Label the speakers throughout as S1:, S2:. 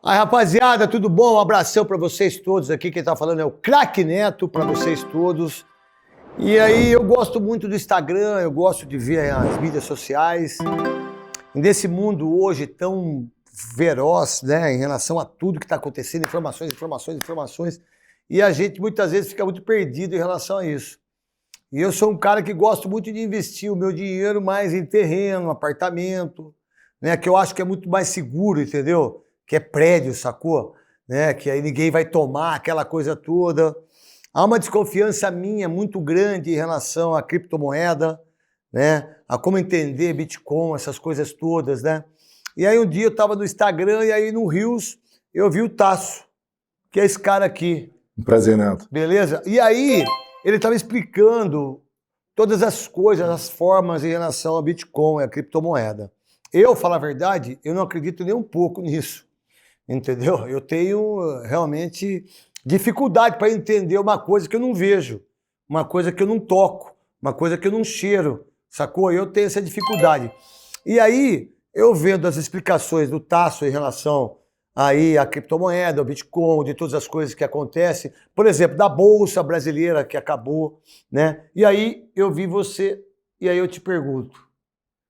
S1: Aí, rapaziada, tudo bom? Um abração pra vocês todos aqui. Quem tá falando é o Craque Neto, pra vocês todos. E aí, eu gosto muito do Instagram, eu gosto de ver as mídias sociais. Nesse mundo hoje tão feroz, né, em relação a tudo que tá acontecendo, informações. E a gente muitas vezes fica muito perdido em relação a isso. E eu sou um cara que gosto muito de investir o meu dinheiro mais em terreno, apartamento, né, que eu acho que é muito mais seguro, entendeu? Que é prédio, sacou? Né, que aí ninguém vai tomar aquela coisa toda. Há uma desconfiança minha muito grande em relação à criptomoeda, né, a como entender Bitcoin, essas coisas todas, né? E aí um dia eu estava no Instagram e aí no Reels eu vi o Tasso, que é esse cara aqui.
S2: Um prazer, Neto.
S1: Beleza? E aí ele estava explicando todas as coisas, as formas em relação ao Bitcoin, a criptomoeda. Eu, falar a verdade, eu não acredito nem um pouco nisso, entendeu? Eu tenho realmente dificuldade para entender uma coisa que eu não vejo, uma coisa que eu não toco, uma coisa que eu não cheiro, sacou? Eu tenho essa dificuldade. E aí, eu vendo as explicações do Tasso em relação aí à criptomoeda, ao Bitcoin, de todas as coisas que acontecem, por exemplo, da Bolsa Brasileira que acabou, né? E aí eu vi você, e aí eu te pergunto,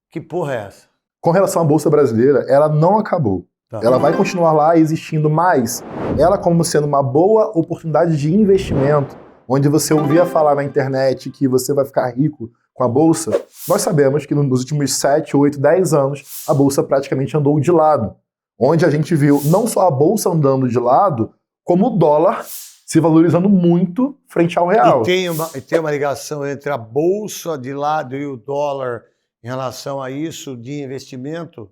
S1: que porra é essa?
S2: Com relação à Bolsa Brasileira, ela não acabou.
S1: Tá.
S2: Ela vai continuar lá existindo, mas ela como sendo uma boa oportunidade de investimento, onde você ouvia falar na internet que você vai ficar rico com a Bolsa, nós sabemos que nos últimos 7, 8, 10 anos, a Bolsa praticamente andou de lado. Onde a gente viu não só a Bolsa andando de lado, como o dólar se valorizando muito frente ao real.
S1: E tem uma ligação entre a Bolsa de lado e o dólar em relação a isso de investimento,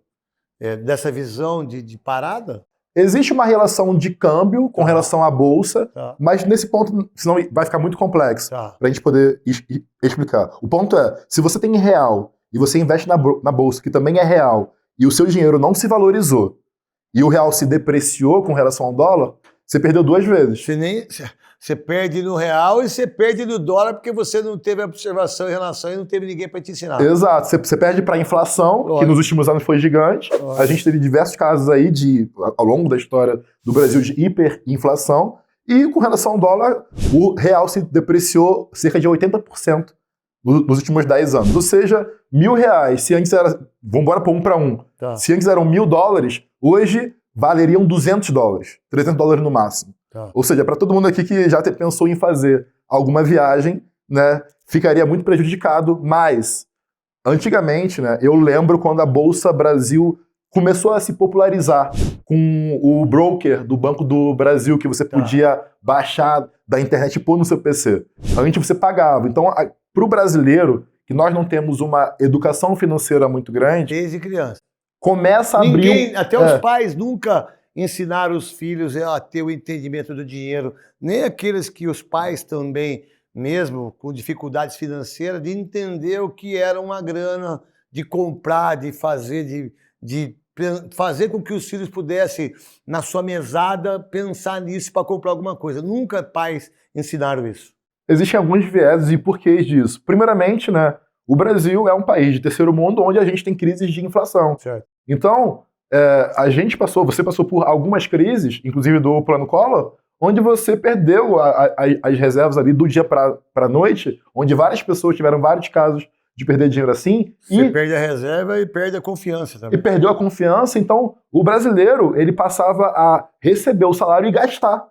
S1: dessa visão de parada?
S2: Existe uma relação de câmbio com relação à Bolsa, mas nesse ponto, senão vai ficar muito complexo para a gente poder explicar. O ponto é, se você tem real e você investe na Bolsa, que também é real, e o seu dinheiro não se valorizou, e o real se depreciou com relação ao dólar, você perdeu duas vezes.
S1: Você perde no real e você perde no dólar porque você não teve observação em relação e não teve ninguém para te ensinar.
S2: Exato. Você perde para a inflação, que nos últimos anos foi gigante. A gente teve diversos casos aí ao longo da história do Brasil de hiperinflação. E com relação ao dólar, o real se depreciou cerca de 80% nos últimos 10 anos. Ou seja, R$1.000, se antes era... Vamos embora para 1 para 1. Se antes eram $1.000, hoje valeriam $200, $300 no máximo. Ou seja, para todo mundo aqui que já pensou em fazer alguma viagem, né, ficaria muito prejudicado, mas antigamente, né, eu lembro quando a Bolsa Brasil começou a se popularizar com o broker do Banco do Brasil, que você podia baixar da internet e pôr no seu PC. Antes você pagava. Então, para o brasileiro, que nós não temos uma educação financeira muito grande...
S1: Desde criança.
S2: Começa a abrir...
S1: Até os pais nunca ensinaram os filhos a ter o entendimento do dinheiro, nem aqueles que os pais também, mesmo com dificuldades financeiras, de entender o que era uma grana, de comprar, de fazer, de fazer com que os filhos pudessem, na sua mesada, pensar nisso para comprar alguma coisa. Nunca pais ensinaram isso.
S2: Existem alguns vieses e porquês disso. Primeiramente, né, o Brasil é um país de terceiro mundo onde a gente tem crises de inflação.
S1: Certo.
S2: Então, você passou por algumas crises, inclusive do Plano Collor, onde você perdeu as reservas ali do dia para a noite, onde várias pessoas tiveram vários casos de perder dinheiro assim.
S1: Você perde a reserva e perde a confiança também.
S2: E perdeu a confiança, então o brasileiro ele passava a receber o salário e gastar.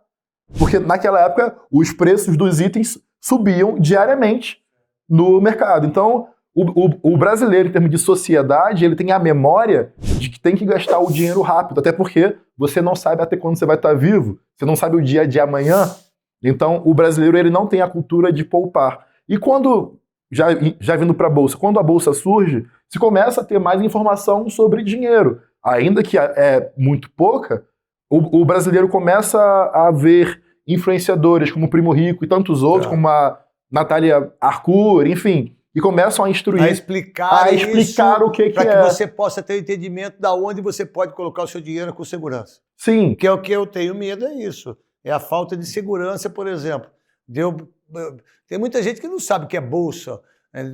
S2: Porque naquela época os preços dos itens subiam diariamente no mercado. Então, o brasileiro, em termos de sociedade, ele tem a memória de que tem que gastar o dinheiro rápido, até porque você não sabe até quando você vai estar vivo, você não sabe o dia de amanhã. Então, o brasileiro ele não tem a cultura de poupar. E quando, já vindo para a Bolsa, quando a Bolsa surge, se começa a ter mais informação sobre dinheiro. Ainda que é muito pouca, o brasileiro começa a ver influenciadores como o Primo Rico e tantos outros, como a Natália Arcuri, enfim... E começam a instruir,
S1: a explicar
S2: o que é.
S1: Para que você possa ter entendimento de onde você pode colocar o seu dinheiro com segurança.
S2: Sim.
S1: Que é o que eu tenho medo, é isso. É a falta de segurança, por exemplo. Tem muita gente que não sabe o que é bolsa,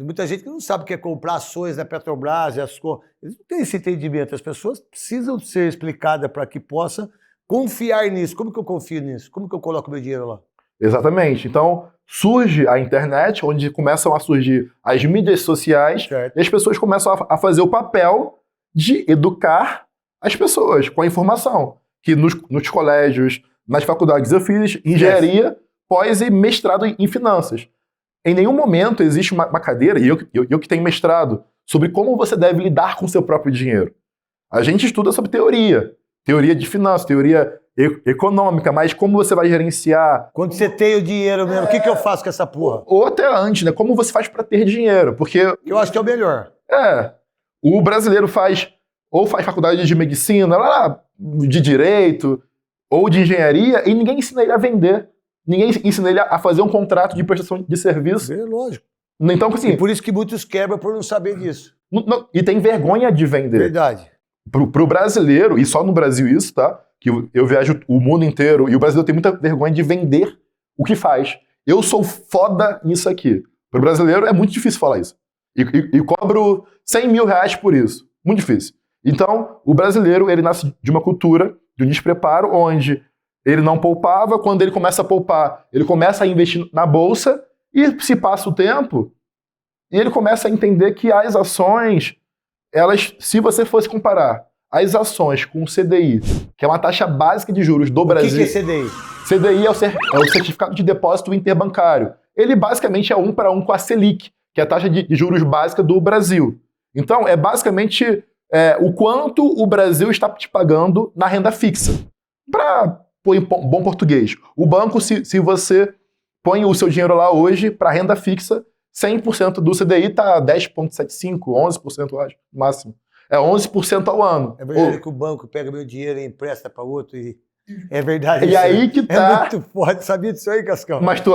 S1: muita gente que não sabe o que é comprar ações da Petrobras, eles não têm esse entendimento. As pessoas precisam ser explicadas para que possa confiar nisso. Como que eu confio nisso? Como que eu coloco meu dinheiro lá?
S2: Exatamente. Então, surge a internet, onde começam a surgir as mídias sociais,
S1: Certo.
S2: e as pessoas começam a fazer o papel de educar as pessoas com a informação. Que nos colégios, nas faculdades, eu fiz engenharia, pós e mestrado em finanças. Em nenhum momento existe uma cadeira, e eu que tenho mestrado, sobre como você deve lidar com o seu próprio dinheiro. A gente estuda sobre teoria de finanças, teoria econômica, mas como você vai gerenciar...
S1: Quando você tem o dinheiro mesmo, o que eu faço com essa porra?
S2: Ou até antes, né? Como você faz para ter dinheiro, porque...
S1: Eu acho que é o melhor.
S2: O brasileiro faz faculdade de medicina, de direito, ou de engenharia, e ninguém ensina ele a vender. Ninguém ensina ele a fazer um contrato de prestação de serviço.
S1: É lógico.
S2: Então, assim...
S1: E por isso que muitos quebram por não saber disso.
S2: E tem vergonha de vender.
S1: Verdade.
S2: Pro brasileiro, e só no Brasil isso, tá? Que eu viajo o mundo inteiro, e o brasileiro tem muita vergonha de vender o que faz. Eu sou foda nisso aqui. Pro brasileiro é muito difícil falar isso. E cobro 100 mil reais por isso. Muito difícil. Então, o brasileiro, ele nasce de uma cultura, de um despreparo, onde ele não poupava. Quando ele começa a poupar, ele começa a investir na bolsa, e se passa o tempo, ele começa a entender que as ações, elas, se você fosse comparar as ações com o CDI, que é uma taxa básica de juros do Brasil...
S1: O que é CDI?
S2: CDI é o Certificado de Depósito Interbancário. Ele basicamente é 1 para 1 com a Selic, que é a taxa de juros básica do Brasil. Então, é basicamente o quanto o Brasil está te pagando na renda fixa. Para pôr em bom português, o banco, se você põe o seu dinheiro lá hoje para renda fixa, 100% do CDI está 10,75%, 11%, eu acho, no máximo. É 11% ao ano.
S1: É verdade que o banco pega meu dinheiro e empresta para outro e... É verdade.
S2: E aí que tá...
S1: É muito forte. Sabia disso aí, Cascão?
S2: Mas tu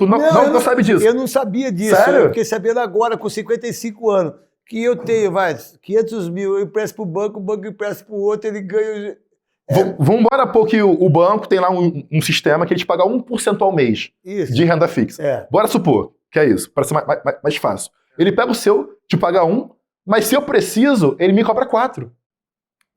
S2: não sabe disso?
S1: Eu não sabia disso.
S2: Sério?
S1: Eu fiquei sabendo agora, com 55 anos, que eu tenho, 500 mil, eu empresto pro banco, o banco empresta pro outro, ele ganha...
S2: Vamos embora pôr que o banco tem lá um sistema que ele te paga 1% ao mês de renda fixa. Bora supor que é isso, para ser mais fácil. Ele pega o seu, te paga 1, mas se eu preciso, ele me cobra 4.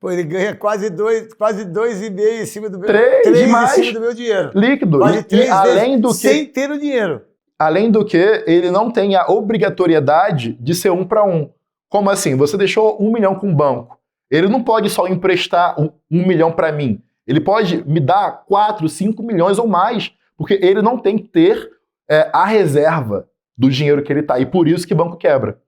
S1: Pô, ele ganha quase 2,5 em cima do meu...
S2: 3 demais,
S1: em cima do meu dinheiro.
S2: Líquido.
S1: Quase 3
S2: além do que,
S1: sem ter o dinheiro.
S2: Além do que, ele não tem a obrigatoriedade de ser 1 para 1. Como assim? Você deixou 1 milhão com o banco. Ele não pode só emprestar 1 milhão para mim. Ele pode me dar 4, 5 milhões ou mais, porque ele não tem que ter a reserva do dinheiro que ele tá. E por isso que o banco quebra.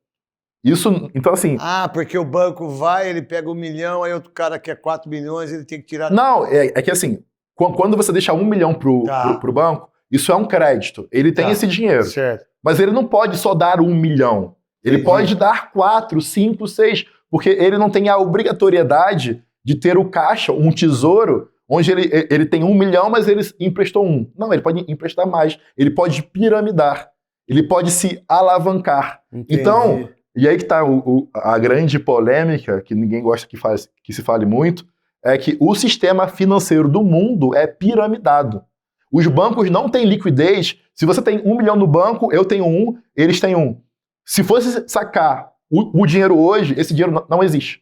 S2: Isso, então assim...
S1: porque o banco vai, ele pega 1 milhão, aí outro cara quer 4 milhões, ele tem que tirar...
S2: Não, é que assim, quando você deixa 1 milhão pro banco, isso é um crédito. Ele tem esse dinheiro.
S1: Certo.
S2: Mas ele não pode só dar 1 milhão. Ele pode dar 4, 5, 6, porque ele não tem a obrigatoriedade de ter o caixa, um tesouro, onde ele tem 1 milhão, mas ele emprestou 1. Não, ele pode emprestar mais. Ele pode piramidar. Ele pode se alavancar.
S1: Entendi.
S2: Então... E aí que está a grande polêmica, que ninguém gosta que se fale muito, é que o sistema financeiro do mundo é piramidado. Os bancos não têm liquidez. Se você tem 1 milhão no banco, eu tenho 1, eles têm 1. Se fosse sacar o dinheiro hoje, esse dinheiro não existe.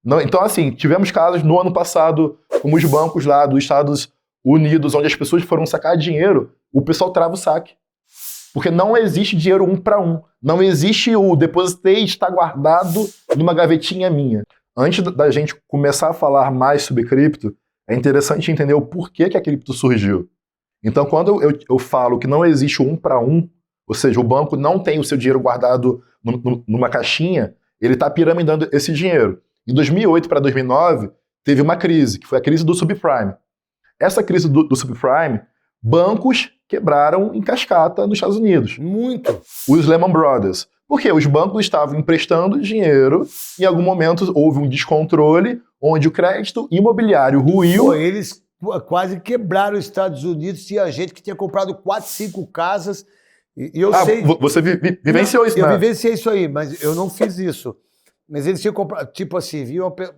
S2: Não, então, assim, tivemos casos no ano passado, como os bancos lá dos Estados Unidos, onde as pessoas foram sacar dinheiro, o pessoal trava o saque. Porque não existe dinheiro 1 para 1. Não existe o depositei está guardado numa gavetinha minha. Antes da gente começar a falar mais sobre cripto, é interessante entender o porquê que a cripto surgiu. Então, quando eu falo que não existe o 1 para 1, ou seja, o banco não tem o seu dinheiro guardado numa caixinha, ele está piramidando esse dinheiro. Em 2008 para 2009, teve uma crise, que foi a crise do subprime. Essa crise do subprime, bancos quebraram em cascata nos Estados Unidos.
S1: Muito.
S2: Os Lehman Brothers. Porque os bancos estavam emprestando dinheiro, e em algum momento houve um descontrole, onde o crédito imobiliário ruiu.
S1: Pô, eles quase quebraram os Estados Unidos, tinha gente que tinha comprado 4, 5 casas, e eu sei...
S2: Você vivenciou isso, né?
S1: Eu vivenciei isso aí, mas eu não fiz isso. Mas eles tinham comprado, tipo assim,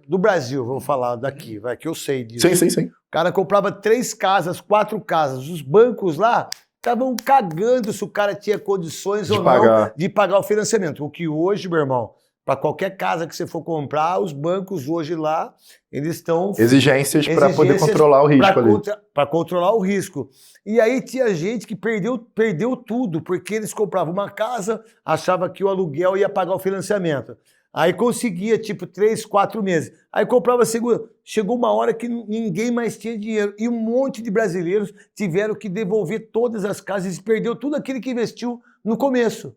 S1: do Brasil, vamos falar daqui, que eu sei disso.
S2: Sim.
S1: O cara comprava 3 casas, 4 casas. Os bancos lá estavam cagando se o cara tinha condições ou não de pagar o financiamento. O que hoje, meu irmão, para qualquer casa que você for comprar, os bancos hoje lá, eles estão...
S2: Exigências para poder controlar o risco ali.
S1: Para controlar o risco. E aí tinha gente que perdeu tudo, porque eles compravam uma casa, achava que o aluguel ia pagar o financiamento. Aí conseguia, tipo, 3, 4 meses. Aí comprava seguro. Chegou uma hora que ninguém mais tinha dinheiro. E um monte de brasileiros tiveram que devolver todas as casas e perdeu tudo aquilo que investiu no começo.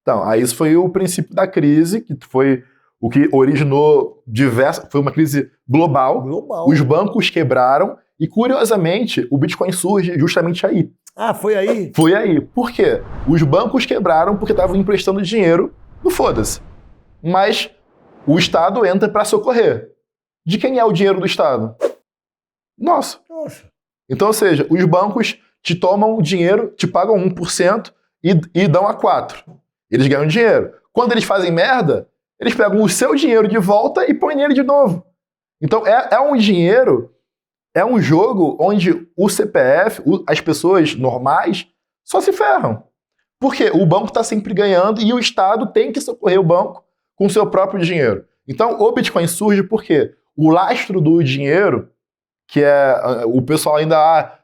S2: Então, aí isso foi o princípio da crise, que foi o que originou foi uma crise global. Os bancos quebraram e, curiosamente, o Bitcoin surge justamente aí.
S1: Ah, foi aí?
S2: Foi aí. Por quê? Os bancos quebraram porque estavam emprestando dinheiro no foda-se. Mas o Estado entra para socorrer. De quem é o dinheiro do Estado? Nossa. Então, ou seja, os bancos te tomam o dinheiro, te pagam 1% e dão a 4%. Eles ganham dinheiro. Quando eles fazem merda, eles pegam o seu dinheiro de volta e põem nele de novo. Então, é um dinheiro, é um jogo onde o CPF, as pessoas normais, só se ferram. Porque o banco está sempre ganhando e o Estado tem que socorrer o banco com seu próprio dinheiro. Então, o Bitcoin surge porque o lastro do dinheiro, que é... O pessoal ainda...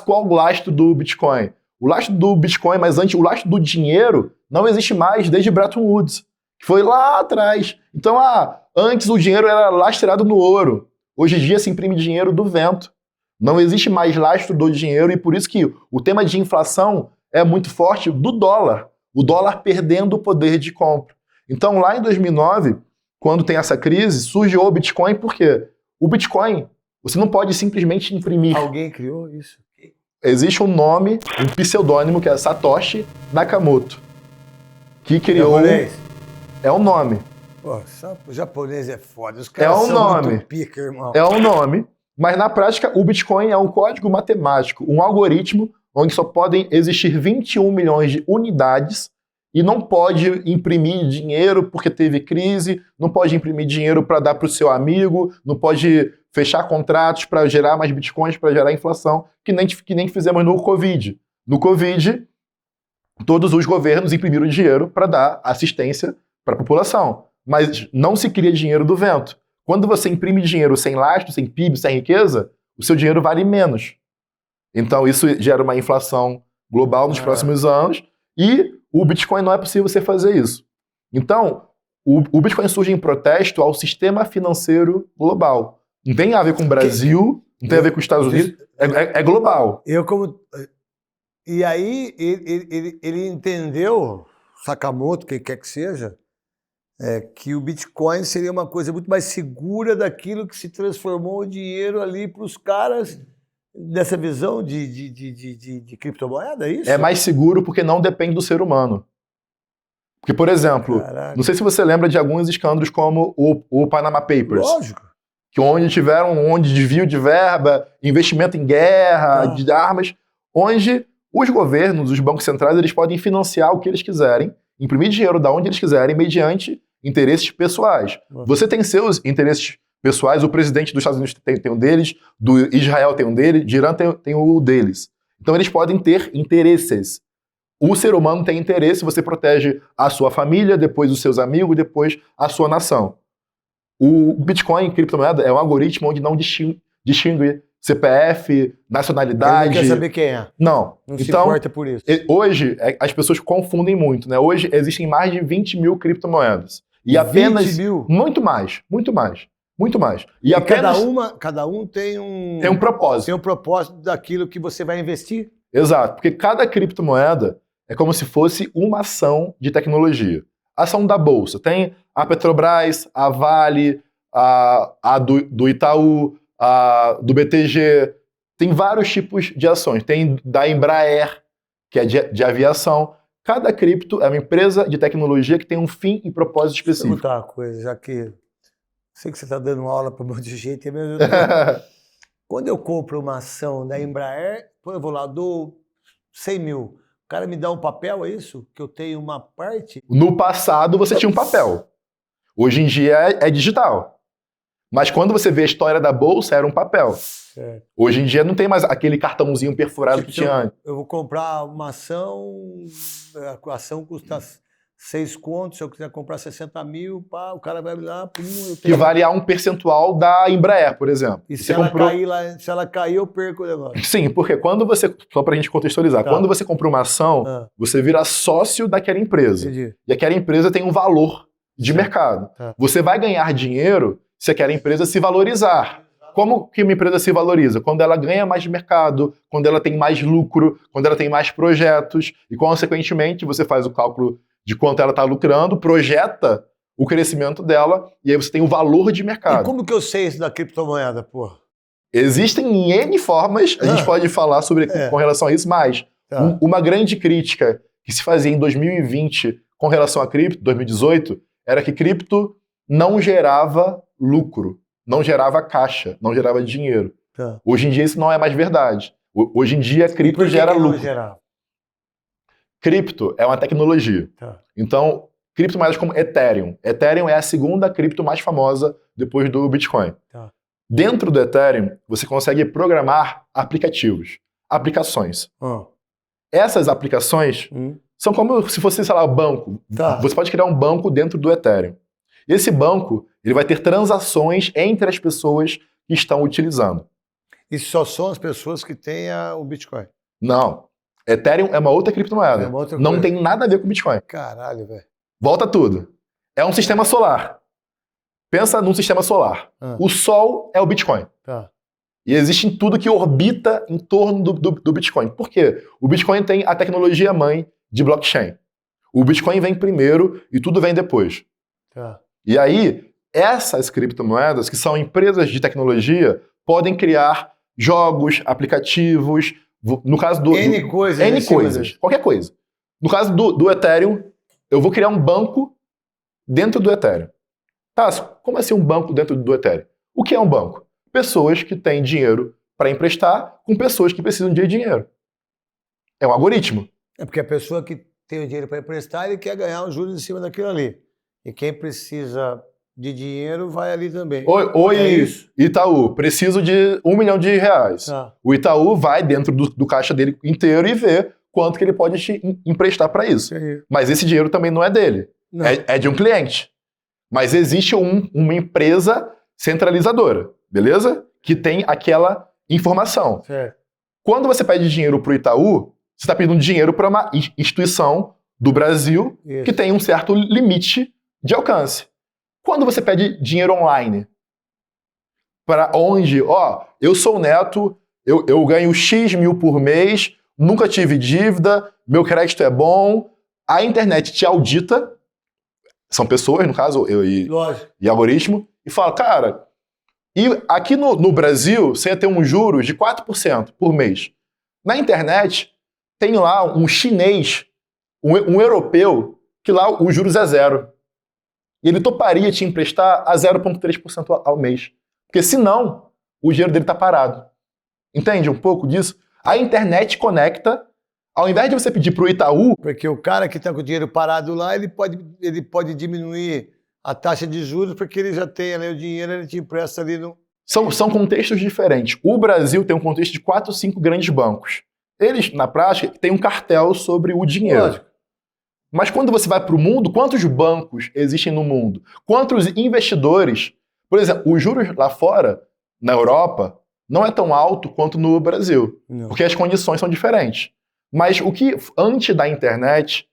S2: qual o lastro do Bitcoin? O lastro do Bitcoin, mas antes, o lastro do dinheiro não existe mais desde Bretton Woods, que foi lá atrás. Então, antes o dinheiro era lastreado no ouro. Hoje em dia se imprime dinheiro do vento. Não existe mais lastro do dinheiro e por isso que o tema de inflação é muito forte do dólar. O dólar perdendo o poder de compra. Então, lá em 2009, quando tem essa crise, surge o Bitcoin, por quê? O Bitcoin, você não pode simplesmente imprimir.
S1: Alguém criou isso?
S2: Existe um nome, um pseudônimo, que é Satoshi Nakamoto, que criou... É um nome.
S1: Pô, o japonês é foda. Os caras
S2: são
S1: muito pica, irmão.
S2: É um nome. Mas, na prática, o Bitcoin é um código matemático, um algoritmo onde só podem existir 21 milhões de unidades e não pode imprimir dinheiro porque teve crise, não pode imprimir dinheiro para dar para o seu amigo, não pode fechar contratos para gerar mais bitcoins, para gerar inflação, que nem fizemos no Covid. No Covid, todos os governos imprimiram dinheiro para dar assistência para a população, mas não se cria dinheiro do vento. Quando você imprime dinheiro sem lastro, sem PIB, sem riqueza, o seu dinheiro vale menos. Então isso gera uma inflação global nos próximos anos e o Bitcoin não é possível você fazer isso. Então, o Bitcoin surge em protesto ao sistema financeiro global. Não tem a ver com o Brasil, não tem a ver com os Estados Unidos, é global.
S1: E aí ele entendeu, Sakamoto, quem quer que seja, que o Bitcoin seria uma coisa muito mais segura daquilo que se transformou o dinheiro ali para os caras dessa visão de criptomoeda, é isso?
S2: É mais seguro porque não depende do ser humano. Porque, por exemplo, não sei se você lembra de alguns escândalos como o Panama Papers.
S1: Lógico.
S2: Onde tiveram desvio de verba, investimento em guerra, de armas, onde os governos, os bancos centrais, eles podem financiar o que eles quiserem, imprimir dinheiro da onde eles quiserem, mediante interesses pessoais. Você tem seus interesses pessoais, o presidente dos Estados Unidos tem um deles, do Israel tem um dele, de Irã tem o deles. Então eles podem ter interesses. O ser humano tem interesse, você protege a sua família, depois os seus amigos, depois a sua nação. O Bitcoin, criptomoeda, é um algoritmo onde não distingue CPF, nacionalidade...
S1: Ele não quer saber quem é.
S2: Não.
S1: Não se importa por isso.
S2: Hoje, as pessoas confundem muito, né? Hoje existem mais de 20 mil criptomoedas. E apenas...
S1: 20 mil?
S2: Muito mais.
S1: E apenas... cada um tem um...
S2: Tem um propósito.
S1: Tem um propósito daquilo que você vai investir.
S2: Exato. Porque cada criptomoeda é como se fosse uma ação de tecnologia. Ação da Bolsa. Tem a Petrobras, a Vale, a do Itaú, a do BTG. Tem vários tipos de ações. Tem da Embraer, que é de aviação. Cada cripto é uma empresa de tecnologia que tem um fim e propósito específico.
S1: Vou perguntar uma coisa, já que sei que você está dando aula para um monte de gente. Quando eu compro uma ação da Embraer, eu vou lá, dou 100 mil. O cara me dá um papel, é isso? Que eu tenho uma parte?
S2: No passado você tinha um papel. Hoje em dia é digital. Mas quando você vê a história da Bolsa, era um papel.
S1: Certo.
S2: Hoje em dia não tem mais aquele cartãozinho perfurado que tinha antes.
S1: Eu vou comprar uma ação, a ação custa 6 contos, se eu quiser comprar 60 mil, pá, o cara vai lá, pum, eu
S2: Que
S1: tenho...
S2: vale a um percentual da Embraer, por exemplo.
S1: E se
S2: Você
S1: ela
S2: comprou...
S1: cair lá, se ela cair, eu perco o negócio.
S2: Sim, porque quando você... Só pra gente contextualizar.
S1: Tá.
S2: Quando você compra uma ação, você vira sócio daquela empresa.
S1: Entendi.
S2: E aquela empresa tem um valor de
S1: Certo.
S2: mercado.
S1: Tá.
S2: Você vai ganhar dinheiro se aquela empresa se valorizar. Como que uma empresa se valoriza? Quando ela ganha mais de mercado, quando ela tem mais lucro, quando ela tem mais projetos e, consequentemente, você faz o cálculo de quanto ela está lucrando, projeta o crescimento dela e aí você tem o valor de mercado.
S1: E como que eu sei isso da criptomoeda, pô?
S2: Existem N formas, a gente pode falar sobre com relação a isso, mas uma grande crítica que se fazia em 2020 com relação a cripto, 2018, era que cripto não gerava lucro. Não gerava caixa, não gerava dinheiro.
S1: Tá.
S2: Hoje em dia isso não é mais verdade. Hoje em dia cripto gera lucro. Cripto é uma tecnologia.
S1: Tá.
S2: Então, criptomoedas como Ethereum. Ethereum é a segunda cripto mais famosa depois do Bitcoin.
S1: Tá.
S2: Dentro do Ethereum, você consegue programar aplicativos, aplicações. Essas aplicações são como se fosse, sei lá, um banco.
S1: Tá.
S2: Você pode criar um banco dentro do Ethereum. Esse banco, ele vai ter transações entre as pessoas que estão utilizando.
S1: E só são as pessoas que têm o Bitcoin?
S2: Não. Ethereum é uma outra criptomoeda.
S1: É uma outra
S2: não
S1: coisa.
S2: tem nada a ver com Bitcoin.
S1: Caralho, velho.
S2: Volta tudo. É um sistema solar. Pensa num sistema solar. O Sol é o Bitcoin.
S1: Tá.
S2: E existe tudo que orbita em torno do Bitcoin. Por quê? O Bitcoin tem a tecnologia mãe de blockchain. O Bitcoin vem primeiro e tudo vem depois.
S1: Tá.
S2: E aí, essas criptomoedas, que são empresas de tecnologia, podem criar jogos, aplicativos, no caso do...
S1: N coisas.
S2: N coisas, qualquer coisa. No caso do Ethereum, eu vou criar um banco dentro do Ethereum. Tá, como assim um banco dentro do Ethereum? O que é um banco? Pessoas que têm dinheiro para emprestar com pessoas que precisam de dinheiro. É um algoritmo.
S1: É porque a pessoa que tem o dinheiro para emprestar, ele quer ganhar os juros em cima daquilo ali. E quem precisa de dinheiro vai ali também.
S2: Oi,
S1: é isso?
S2: Itaú, preciso de R$1 milhão.
S1: Tá.
S2: O Itaú vai dentro do caixa dele inteiro e vê quanto que ele pode te emprestar para isso. Mas esse dinheiro também não é dele. É de um cliente. Mas existe uma empresa centralizadora, beleza? Que tem aquela informação.
S1: Certo.
S2: Quando você pede dinheiro para o Itaú, você está pedindo dinheiro para uma instituição do Brasil que tem um certo limite de alcance. Quando você pede dinheiro online, para onde, eu sou o Neto, eu ganho X mil por mês, nunca tive dívida, meu crédito é bom, a internet te audita, são pessoas, no caso, eu e algoritmo, e fala, cara, e aqui no Brasil, você ia ter um juros de 4% por mês. Na internet, tem lá um chinês, um europeu, que lá o juros é 0. E ele toparia te emprestar a 0,3% ao mês. Porque senão, o dinheiro dele está parado. Entende um pouco disso? A internet conecta, ao invés de você pedir para o Itaú...
S1: Porque o cara que está com o dinheiro parado lá, ele pode diminuir a taxa de juros, porque ele já tem ali o dinheiro, ele te empresta ali no...
S2: São contextos diferentes. O Brasil tem um contexto de 4 ou 5 grandes bancos. Eles, na prática, têm um cartel sobre o dinheiro.
S1: Lógico.
S2: Mas quando você vai para o mundo, quantos bancos existem no mundo? Quantos investidores? Por exemplo, os juros lá fora, na Europa, não é tão alto quanto no Brasil.
S1: Não.
S2: Porque as condições são diferentes. Mas o que, antes da internet,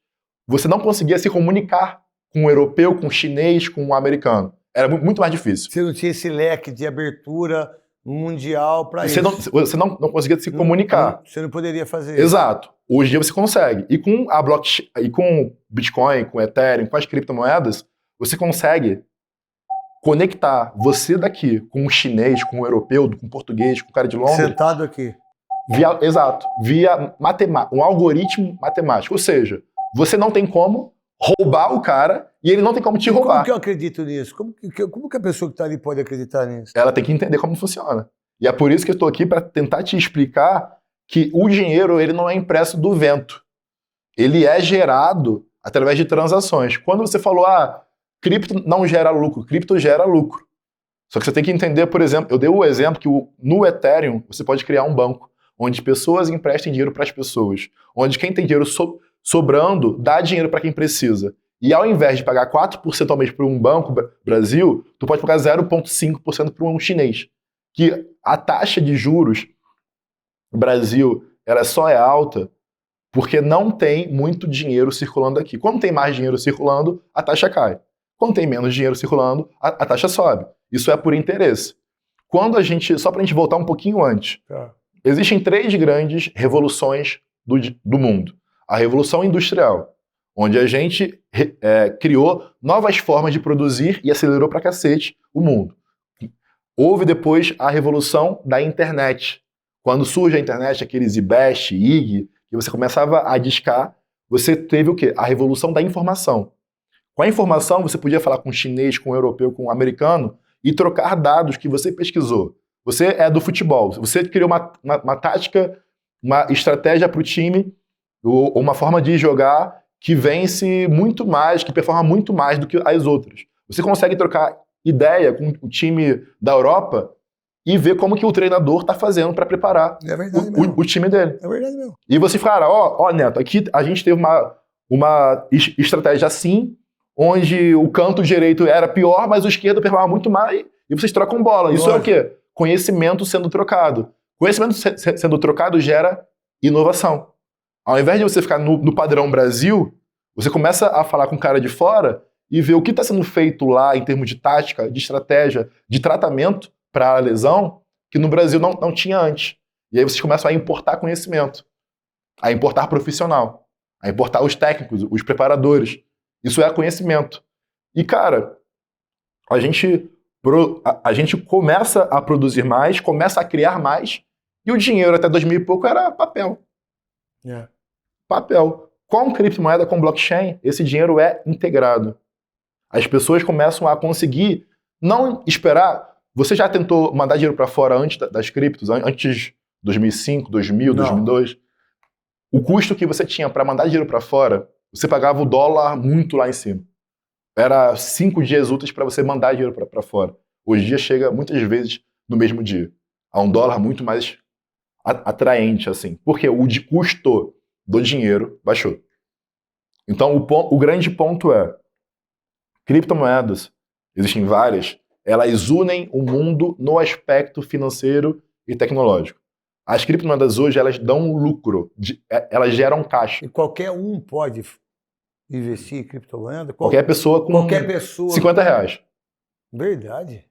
S2: você não conseguia se comunicar com o europeu, com o chinês, com o americano. Era muito mais difícil.
S1: Você não tinha esse leque de abertura mundial para isso.
S2: Você não conseguia se comunicar.
S1: Você não poderia fazer isso.
S2: Exato. Hoje em dia você consegue. E com a blockchain, e com o Bitcoin, com o Ethereum, com as criptomoedas, você consegue conectar você daqui com o chinês, com o europeu, com o português, com o cara de Londres.
S1: Sentado aqui.
S2: Exato. Via um algoritmo matemático. Ou seja, você não tem como roubar o cara e ele não tem como te roubar.
S1: Como que eu acredito nisso? Como que a pessoa que está ali pode acreditar nisso?
S2: Ela tem que entender como funciona. E é por isso que eu estou aqui para tentar te explicar que o dinheiro ele não é impresso do vento. Ele é gerado através de transações. Quando você falou, cripto não gera lucro, cripto gera lucro. Só que você tem que entender, por exemplo, eu dei o exemplo que no Ethereum você pode criar um banco onde pessoas emprestem dinheiro para as pessoas, onde quem tem dinheiro sobrando dá dinheiro para quem precisa. E ao invés de pagar 4% ao mês para um banco Brasil, tu pode pagar 0,5% para um chinês. Que a taxa de juros no Brasil ela só é alta porque não tem muito dinheiro circulando aqui. Quando tem mais dinheiro circulando, a taxa cai. Quando tem menos dinheiro circulando, a taxa sobe. Isso é por interesse. Só para a gente voltar um pouquinho antes, existem 3 grandes revoluções do mundo. A Revolução Industrial, onde a gente criou novas formas de produzir e acelerou pra cacete o mundo. Houve depois a Revolução da Internet. Quando surge a internet, aqueles IBEST, IG, que você começava a discar, você teve o quê? A Revolução da Informação. Com a informação, você podia falar com o chinês, com o europeu, com o americano e trocar dados que você pesquisou. Você é do futebol, você criou uma tática, uma estratégia para o time, ou uma forma de jogar que vence muito mais, que performa muito mais do que as outras. Você consegue trocar ideia com o time da Europa e ver como que o treinador está fazendo para preparar o time dele.
S1: É verdade mesmo.
S2: E você fala, ó, Neto, aqui a gente teve uma estratégia assim, onde o canto direito era pior, mas o esquerdo performava muito mais, e vocês trocam bola. Isso é o quê? Conhecimento sendo trocado. Conhecimento sendo trocado gera inovação. Ao invés de você ficar no padrão Brasil, você começa a falar com o cara de fora e ver o que está sendo feito lá em termos de tática, de estratégia, de tratamento para a lesão, que no Brasil não tinha antes. E aí vocês começam a importar conhecimento, a importar profissional, a importar os técnicos, os preparadores. Isso é conhecimento. E, cara, a gente começa a produzir mais, começa a criar mais, e o dinheiro até 2000 e pouco era papel. Papel. Com criptomoeda, com blockchain, esse dinheiro é integrado. As pessoas começam a conseguir não esperar. Você já tentou mandar dinheiro para fora antes das criptos, antes de 2005, 2000, 2002? O custo que você tinha para mandar dinheiro para fora, você pagava o dólar muito lá em cima. Era 5 dias úteis para você mandar dinheiro para fora. Hoje em dia chega muitas vezes no mesmo dia. A um dólar muito mais atraente, assim. Porque o custo do dinheiro baixou. Então, o grande ponto é, criptomoedas, existem várias, elas unem o mundo no aspecto financeiro e tecnológico. As criptomoedas hoje, elas dão lucro, elas geram caixa.
S1: E qualquer um pode investir em criptomoeda?
S2: Qualquer pessoa com R$50.
S1: Verdade.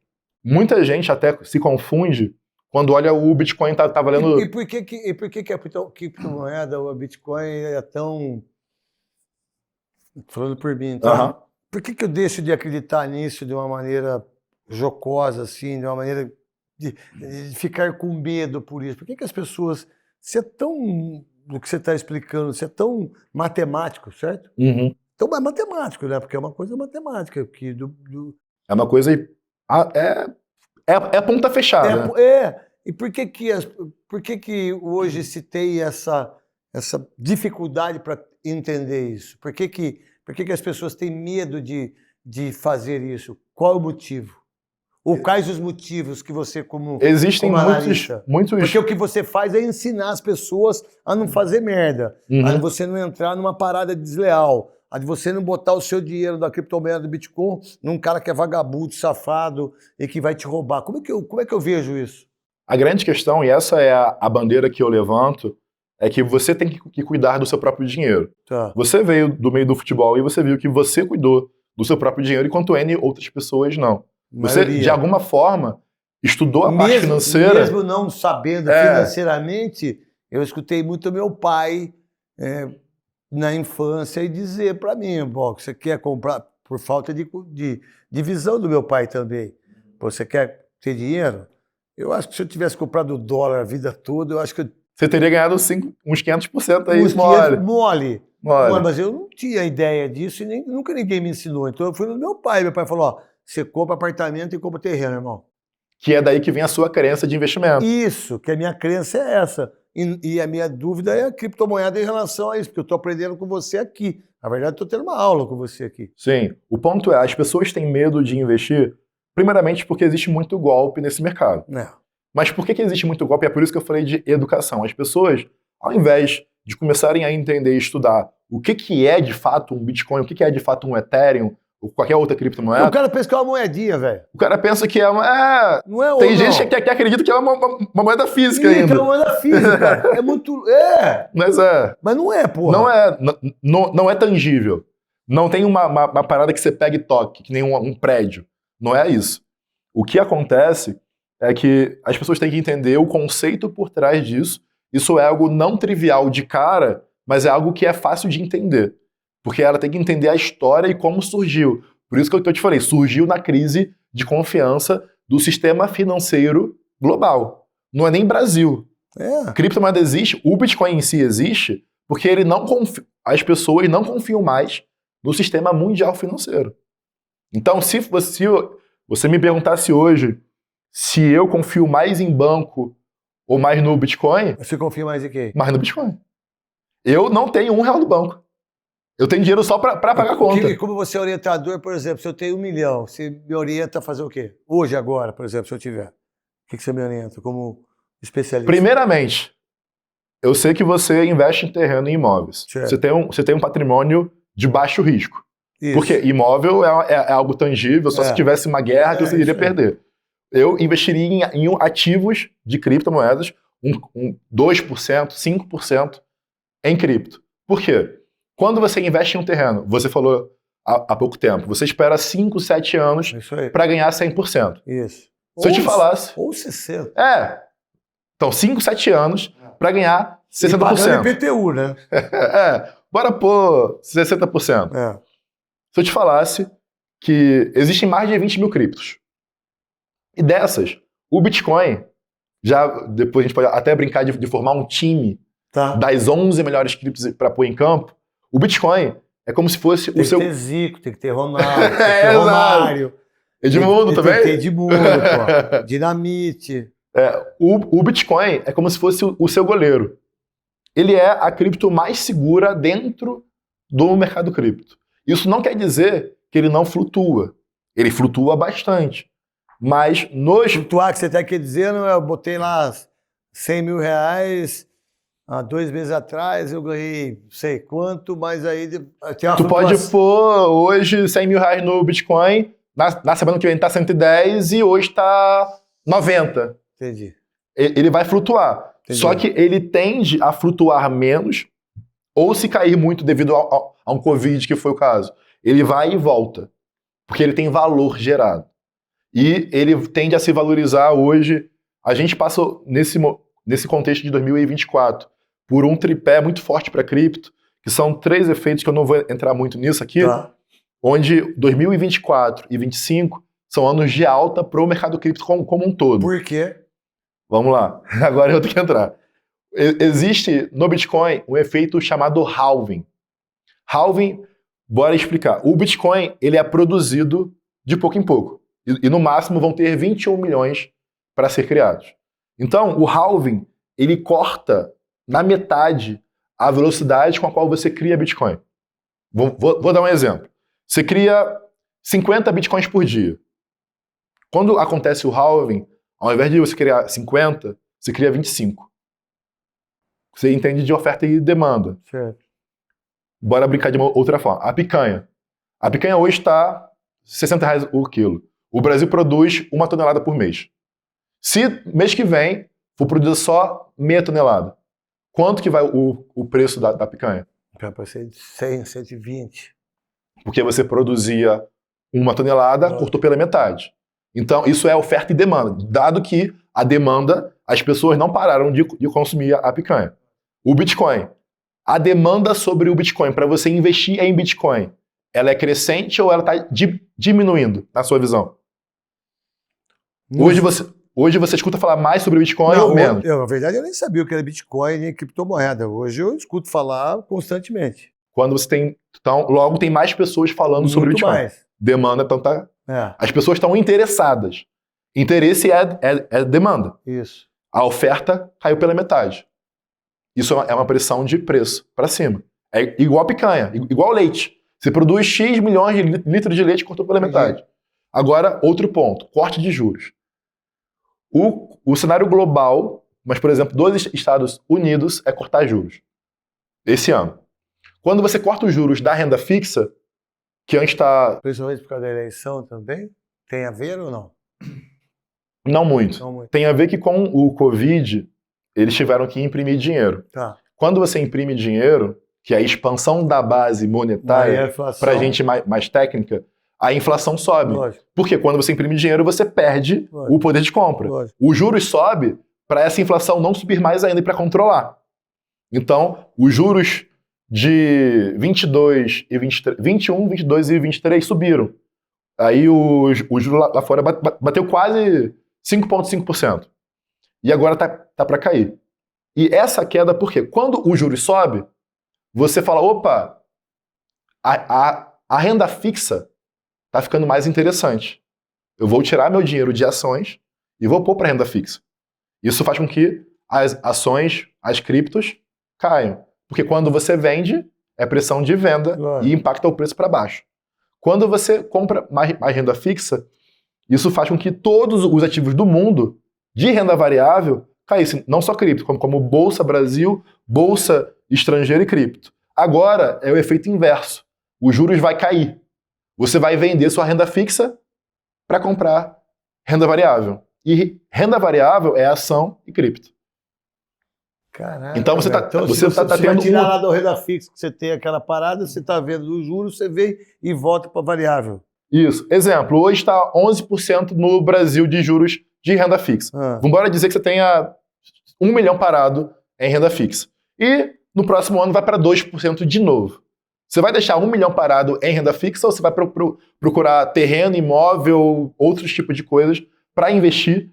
S2: Muita gente até se confunde quando olha o Bitcoin tá valendo...
S1: E por que a criptomoeda ou a Bitcoin é tão... Falando por mim, tá? Por que eu deixo de acreditar nisso de uma maneira jocosa, assim, de uma maneira de ficar com medo por isso? Por que as pessoas... Você é tão... Do que você está explicando, você é tão matemático, certo? Então é matemático, né? Porque é uma coisa matemática.
S2: É uma coisa... É ponta fechada.
S1: E por que hoje se tem essa dificuldade para entender isso? Por que as pessoas têm medo de fazer isso? Qual é o motivo? Ou quais os motivos que você,
S2: Existem muitos...
S1: Porque o que você faz é ensinar as pessoas a não fazer merda, a você não entrar numa parada desleal, a de você não botar o seu dinheiro da criptomoeda do Bitcoin num cara que é vagabundo, safado e que vai te roubar. Como é que eu vejo isso?
S2: A grande questão, e essa é a bandeira que eu levanto, é que você tem que cuidar do seu próprio dinheiro. Você veio do meio do futebol e você viu que você cuidou do seu próprio dinheiro, enquanto N outras pessoas não. Você, de alguma forma, estudou a parte financeira...
S1: Mesmo não sabendo financeiramente, eu escutei muito meu pai na infância e dizer para mim, que você quer comprar, por falta de visão do meu pai também, você quer ter dinheiro? Eu acho que se eu tivesse comprado dólar a vida toda, eu acho que...
S2: Você teria ganhado uns 500% aí,
S1: mole. Mas eu não tinha ideia disso e nunca ninguém me ensinou. Então eu fui no meu pai falou, você compra apartamento e compra terreno, irmão.
S2: Que é daí que vem a sua crença de investimento.
S1: Isso, que a minha crença é essa. E a minha dúvida é a criptomoeda em relação a isso, porque eu estou aprendendo com você aqui. Na verdade, estou tendo uma aula com você aqui.
S2: Sim. O ponto é, as pessoas têm medo de investir, primeiramente porque existe muito golpe nesse mercado. Mas por que existe muito golpe? É por isso que eu falei de educação. As pessoas, ao invés de começarem a entender e estudar o que é de fato um Bitcoin, o que é de fato um Ethereum, ou qualquer outra criptomoeda.
S1: O cara pensa que é uma moedinha, velho.
S2: O cara pensa que é uma...
S1: Não é
S2: Tem gente que acredita que é uma moeda física ainda.
S1: É uma moeda física, cara. É muito...
S2: Mas é...
S1: Mas não é, porra.
S2: Não é tangível. Não tem uma parada que você pega e toque, que nem um prédio. Não é isso. O que acontece é que as pessoas têm que entender o conceito por trás disso. Isso é algo não trivial de cara, mas é algo que é fácil de entender. Porque ela tem que entender a história e como surgiu. Por isso que eu te falei, surgiu na crise de confiança do sistema financeiro global. Não é nem Brasil. A criptomoeda existe, o Bitcoin em si existe, porque ele não as pessoas não confiam mais no sistema mundial financeiro. Então, se você me perguntasse hoje se eu confio mais em banco ou mais no Bitcoin...
S1: Você confia mais em quem?
S2: Mais no Bitcoin. Eu não tenho R$1 no banco. Eu tenho dinheiro só para pagar a conta.
S1: Como você é orientador, por exemplo, se eu tenho 1 milhão, você me orienta a fazer o quê? Hoje, agora, por exemplo, se eu tiver. O que você me orienta como especialista?
S2: Primeiramente, eu sei que você investe em terreno e imóveis. Você tem um patrimônio de baixo risco. Isso. Porque imóvel é algo tangível, só se tivesse uma guerra que você iria perder. Eu investiria em ativos de criptomoedas, 2%, 5% em cripto. Por quê? Quando você investe em um terreno, você falou há pouco tempo, você espera 5, 7 anos para ganhar 100%.
S1: Isso.
S2: Se eu te falasse...
S1: Ou 60%.
S2: Então, 5, 7 anos para ganhar 60%.
S1: E pagando IPTU, né?
S2: Bora pôr 60%. Se eu te falasse que existem mais de 20 mil criptos. E dessas, o Bitcoin, depois a gente pode até brincar de formar um time das 11 melhores criptos para pôr em campo. O Bitcoin é como se fosse o seu...
S1: Tem que ter Zico, tem que ter Ronaldo, tem que ter Romário.
S2: Edmundo também?
S1: Tem que ter Edmundo, pô. Dinamite.
S2: O Bitcoin é como se fosse o seu goleiro. Ele é a cripto mais segura dentro do mercado cripto. Isso não quer dizer que ele não flutua. Ele flutua bastante. Mas
S1: Flutuar, que você está dizendo, eu botei lá 100 mil reais... Há 2 meses atrás eu ganhei não sei quanto, mas aí tem uma
S2: Tu pode pôr hoje 100 mil reais no Bitcoin, na semana que vem tá 110 e hoje tá 90.
S1: Entendi.
S2: Ele vai flutuar. Entendi. Só que ele tende a flutuar menos, ou se cair muito devido a um Covid, que foi o caso. Ele vai e volta, porque ele tem valor gerado. E ele tende a se valorizar hoje. A gente passa nesse contexto de 2024, por um tripé muito forte para cripto, que são 3 efeitos que eu não vou entrar muito nisso aqui, onde 2024 e 2025 são anos de alta para o mercado cripto como um todo.
S1: Por quê?
S2: Vamos lá, agora eu tenho que entrar. Existe no Bitcoin um efeito chamado halving. Halving, bora explicar. O Bitcoin ele é produzido de pouco em pouco, e no máximo vão ter 21 milhões para ser criados. Então, o halving, ele corta na metade a velocidade com a qual você cria Bitcoin. Vou dar um exemplo. Você cria 50 Bitcoins por dia. Quando acontece o halving, ao invés de você criar 50, você cria 25. Você entende de oferta e demanda.
S1: Certo.
S2: Bora brincar de uma outra forma. A picanha. A picanha hoje está R$60 o quilo. O Brasil produz 1 tonelada por mês. Se mês que vem for produzir só meia tonelada, quanto que vai o preço da picanha?
S1: Vai ser de 100, 120.
S2: Porque você produzia 1 tonelada, cortou pela metade. Então, isso é oferta e demanda. Dado que a demanda, as pessoas não pararam de consumir a picanha. O Bitcoin. A demanda sobre o Bitcoin, para você investir em Bitcoin, ela é crescente ou ela está diminuindo, na sua visão? Hoje você escuta falar mais sobre o Bitcoin ou menos?
S1: Na verdade, eu nem sabia o que era Bitcoin nem criptomoeda. Hoje eu escuto falar constantemente.
S2: Quando você tem... Então, logo tem mais pessoas falando sobre o Bitcoin. Mais. Demanda, então tá... As pessoas estão interessadas. Interesse é demanda.
S1: Isso.
S2: A oferta caiu pela metade. Isso é uma pressão de preço para cima. É igual picanha, igual leite. Você produz X milhões de litros de leite e cortou pela metade. Agora, outro ponto, corte de juros. O cenário global, mas, por exemplo, dos Estados Unidos, é cortar juros. Esse ano. Quando você corta os juros da renda fixa, que antes está...
S1: Principalmente por causa da eleição também? Tem a ver ou não?
S2: Não muito.
S1: Não muito.
S2: Tem a ver que com o Covid, eles tiveram que imprimir dinheiro.
S1: Tá.
S2: Quando você imprime dinheiro, que é a expansão da base monetária, para a gente mais técnica, a inflação sobe.
S1: Lógico.
S2: Porque quando você imprime dinheiro, você perde o poder de compra.
S1: Lógico.
S2: O juros sobe para essa inflação não subir mais ainda e para controlar. Então, os juros de 22 e 23, 21, 22 e 23 subiram. Aí o juro lá fora bateu quase 5,5%. E agora tá para cair. E essa queda, por quê? Quando o juros sobe, você fala, opa, a renda fixa tá ficando mais interessante. Eu vou tirar meu dinheiro de ações e vou pôr para renda fixa. Isso faz com que as ações, as criptos, caiam. Porque quando você vende, é pressão de venda e impacta o preço para baixo. Quando você compra mais renda fixa, isso faz com que todos os ativos do mundo de renda variável caíssem. Não só cripto, como Bolsa Brasil, Bolsa Estrangeira e cripto. Agora é o efeito inverso. Os juros vai cair. Você vai vender sua renda fixa para comprar renda variável. E renda variável é ação e cripto.
S1: Caraca,
S2: então você está
S1: você vai tirar lá da renda fixa, que você tem aquela parada, você está vendo os juros, você vem e volta para variável.
S2: Isso. Exemplo, hoje está 11% no Brasil de juros de renda fixa. Vamos embora dizer que você tenha 1 milhão parado em renda fixa. E no próximo ano vai para 2% de novo. Você vai deixar 1 milhão parado em renda fixa ou você vai procurar terreno, imóvel, outros tipos de coisas para investir,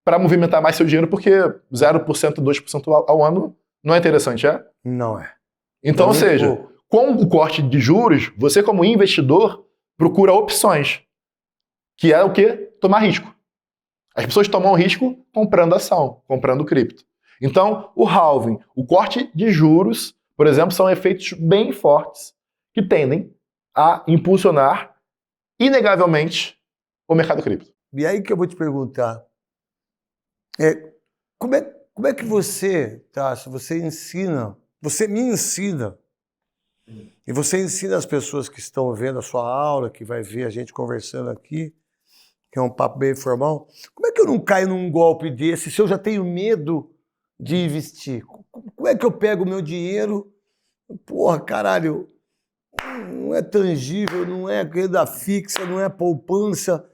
S2: para movimentar mais seu dinheiro, porque 0%, 2% ao ano não é interessante, é?
S1: Não é.
S2: Então, ou seja, com o corte de juros, você como investidor procura opções, que é o quê? Tomar risco. As pessoas tomam risco comprando ação, comprando cripto. Então, o halving, o corte de juros, por exemplo, são efeitos bem fortes que tendem a impulsionar, inegavelmente, o mercado cripto.
S1: E aí que eu vou te perguntar, como é que você, Tássio, você me ensina, e você ensina as pessoas que estão vendo a sua aula, que vai ver a gente conversando aqui, que é um papo bem informal, como é que eu não caio num golpe desse se eu já tenho medo de investir? Como é que eu pego o meu dinheiro? Porra, caralho, não é tangível, não é renda fixa, não é poupança,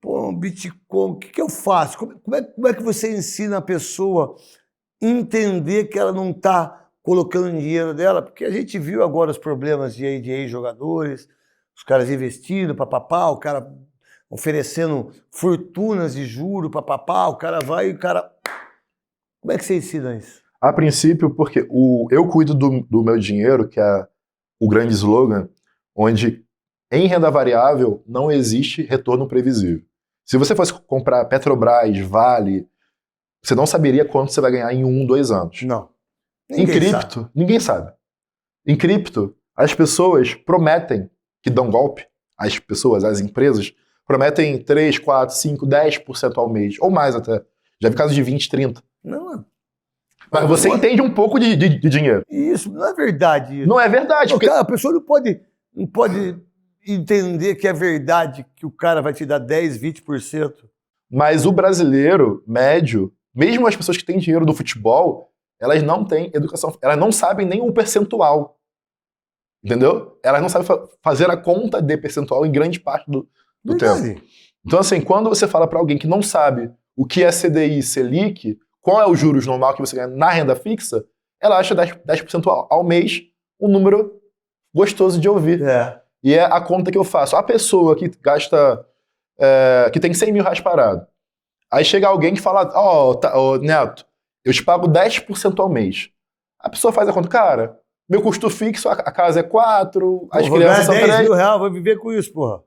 S1: pô, um Bitcoin, o que eu faço? Como é que você ensina a pessoa a entender que ela não está colocando dinheiro dela? Porque a gente viu agora os problemas de ex-jogadores, os caras investindo, papapá, o cara oferecendo fortunas de juro, papapá, o cara vai e o cara... Como é que você ensina isso?
S2: A princípio, porque eu cuido do meu dinheiro, que é o grande slogan, onde em renda variável não existe retorno previsível. Se você fosse comprar Petrobras, Vale, você não saberia quanto você vai ganhar em 1, 2 anos.
S1: Não.
S2: Em cripto, ninguém sabe. Em cripto, as pessoas prometem que dão golpe. As pessoas, as empresas, prometem 3, 4, 5, 10% ao mês, ou mais até. Já vi casos de 20, 30.
S1: Não.
S2: Mas você entende um pouco de dinheiro.
S1: Isso, não é verdade. Isso.
S2: Não é verdade.
S1: Porque... a pessoa não pode entender que é verdade que o cara vai te dar 10, 20%.
S2: Mas o brasileiro médio, mesmo as pessoas que têm dinheiro do futebol, elas não têm educação, elas não sabem nem o percentual. Entendeu? Elas não sabem fazer a conta de percentual em grande parte do tempo. Então, assim, quando você fala para alguém que não sabe o que é CDI e Selic, qual é o juros normal que você ganha na renda fixa, ela acha 10% ao mês um número gostoso de ouvir. E é a conta que eu faço. A pessoa que gasta, que tem 100 mil reais parado, aí chega alguém que fala, Neto, eu te pago 10% ao mês. A pessoa faz a conta, cara, meu custo fixo, a casa é 4, as crianças são 3.
S1: 10 mil reais, vou viver com isso, porra.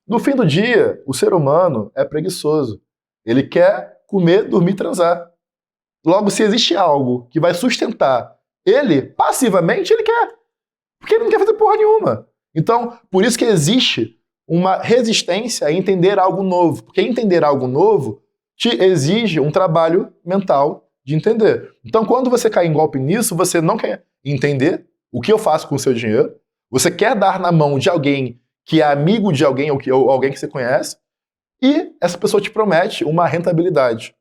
S2: No fim do dia, o ser humano é preguiçoso. Ele quer comer, dormir, transar. Logo, se existe algo que vai sustentar ele, passivamente, ele quer. Porque ele não quer fazer porra nenhuma. Então, por isso que existe uma resistência a entender algo novo. Porque entender algo novo te exige um trabalho mental de entender. Então, quando você cai em golpe nisso, você não quer entender o que eu faço com o seu dinheiro, você quer dar na mão de alguém que é amigo de alguém ou alguém que você conhece, e essa pessoa te promete uma rentabilidade.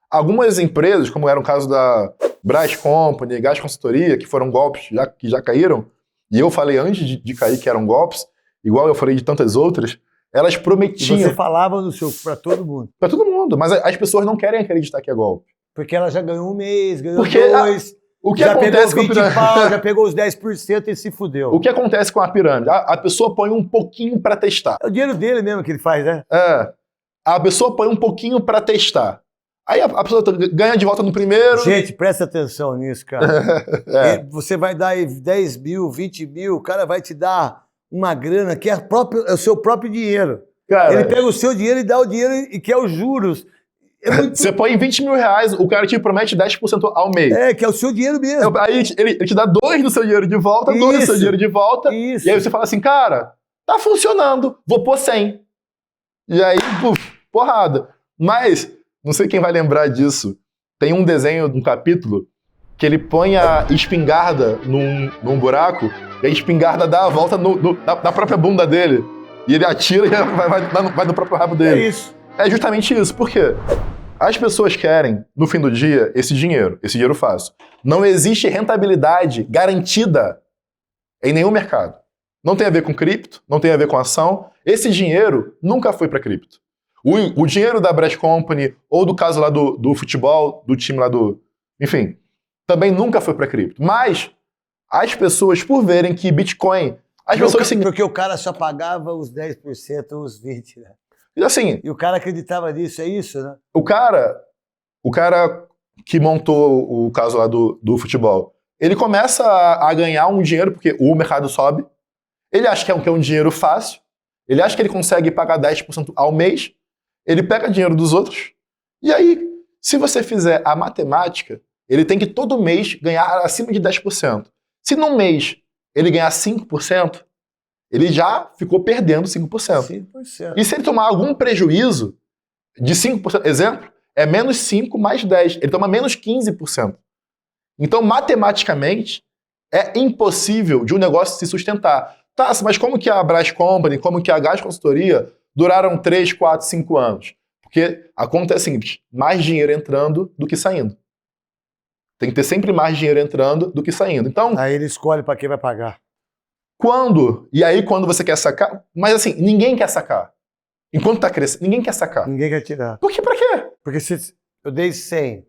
S2: Algumas empresas, como era o caso da Brás Company, Gás Consultoria, que foram golpes que já caíram, e eu falei antes de cair que eram golpes, igual eu falei de tantas outras, elas prometiam...
S1: E você falava para todo mundo.
S2: Para todo mundo, mas as pessoas não querem acreditar que é golpe.
S1: Porque ela já ganhou um mês, ganhou
S2: Porque
S1: dois,
S2: o que
S1: já
S2: acontece
S1: pegou
S2: com
S1: 20 pau, já pegou os 10% e se fudeu.
S2: O que acontece com a pirâmide? A pessoa põe um pouquinho para testar.
S1: É o dinheiro dele mesmo que ele faz, né?
S2: A pessoa põe um pouquinho para testar. Aí a pessoa ganha de volta no primeiro...
S1: Gente, presta atenção nisso, cara. Você vai dar 10 mil, 20 mil, o cara vai te dar uma grana que é o seu próprio dinheiro.
S2: Cara,
S1: ele pega o seu dinheiro e dá o dinheiro e quer os juros.
S2: Você põe 20 mil reais, o cara te promete 10% ao mês.
S1: Que é o seu dinheiro mesmo.
S2: Aí ele te dá 2 do seu dinheiro de volta, 2 do seu dinheiro de volta.
S1: Isso.
S2: E aí você fala assim, cara, tá funcionando, vou pôr 100. E aí, porrada. Mas, não sei quem vai lembrar disso, tem um desenho de um capítulo que ele põe a espingarda num buraco e a espingarda dá a volta na própria bunda dele. E ele atira e vai no próprio rabo dele.
S1: É isso.
S2: É justamente isso. Por quê? As pessoas querem, no fim do dia, esse dinheiro fácil. Não existe rentabilidade garantida em nenhum mercado. Não tem a ver com cripto, não tem a ver com ação. Esse dinheiro nunca foi para cripto. O dinheiro da Brás Company, ou do caso lá do futebol, do time lá do... Enfim, também nunca foi para cripto. Mas as pessoas, por verem que Bitcoin...
S1: Porque o cara só pagava os 10%, os 20%, né?
S2: Assim,
S1: e o cara acreditava nisso, é isso, né?
S2: O cara que montou o caso lá do futebol, ele começa a ganhar um dinheiro, porque o mercado sobe, ele acha que é um dinheiro fácil, ele acha que ele consegue pagar 10% ao mês, ele pega dinheiro dos outros, e aí, se você fizer a matemática, ele tem que todo mês ganhar acima de 10%. Se num mês ele ganhar 5%, ele já ficou perdendo 5%.
S1: 5%.
S2: E se ele tomar algum prejuízo de 5%, exemplo, é menos 5 mais 10. Ele toma menos 15%. Então, matematicamente, é impossível de um negócio se sustentar. Tá, mas como que a Brás Company, como que a Gás Consultoria duraram 3, 4, 5 anos? Porque a conta é simples, mais dinheiro entrando do que saindo. Tem que ter sempre mais dinheiro entrando do que saindo. Então,
S1: aí ele escolhe para quem vai pagar.
S2: Quando você quer sacar, mas assim, ninguém quer sacar. Enquanto tá crescendo, ninguém quer sacar.
S1: Ninguém quer tirar.
S2: Por quê? Pra quê?
S1: Porque se eu dei 100,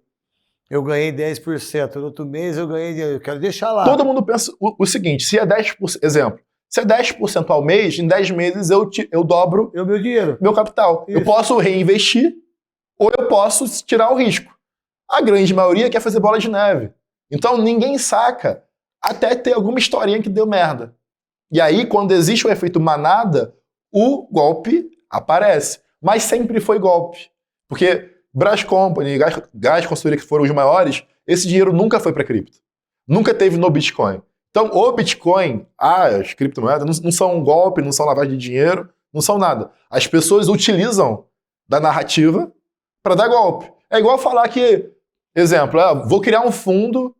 S1: eu ganhei 10%, no outro mês eu ganhei, eu quero deixar lá.
S2: Todo mundo pensa o seguinte, se é 10%, exemplo, se é 10% ao mês, em 10 meses eu dobro
S1: meu dinheiro.
S2: Meu capital. Isso. Eu posso reinvestir ou eu posso tirar o risco. A grande maioria quer fazer bola de neve. Então ninguém saca até ter alguma historinha que deu merda. E aí, quando existe o efeito manada, o golpe aparece. Mas sempre foi golpe. Porque Brás Company, Gás Consultoria, que foram os maiores, esse dinheiro nunca foi para cripto. Nunca teve no Bitcoin. Então, o Bitcoin, as criptomoedas, não são um golpe, não são lavagem de dinheiro, não são nada. As pessoas utilizam da narrativa para dar golpe. É igual falar que, exemplo, vou criar um fundo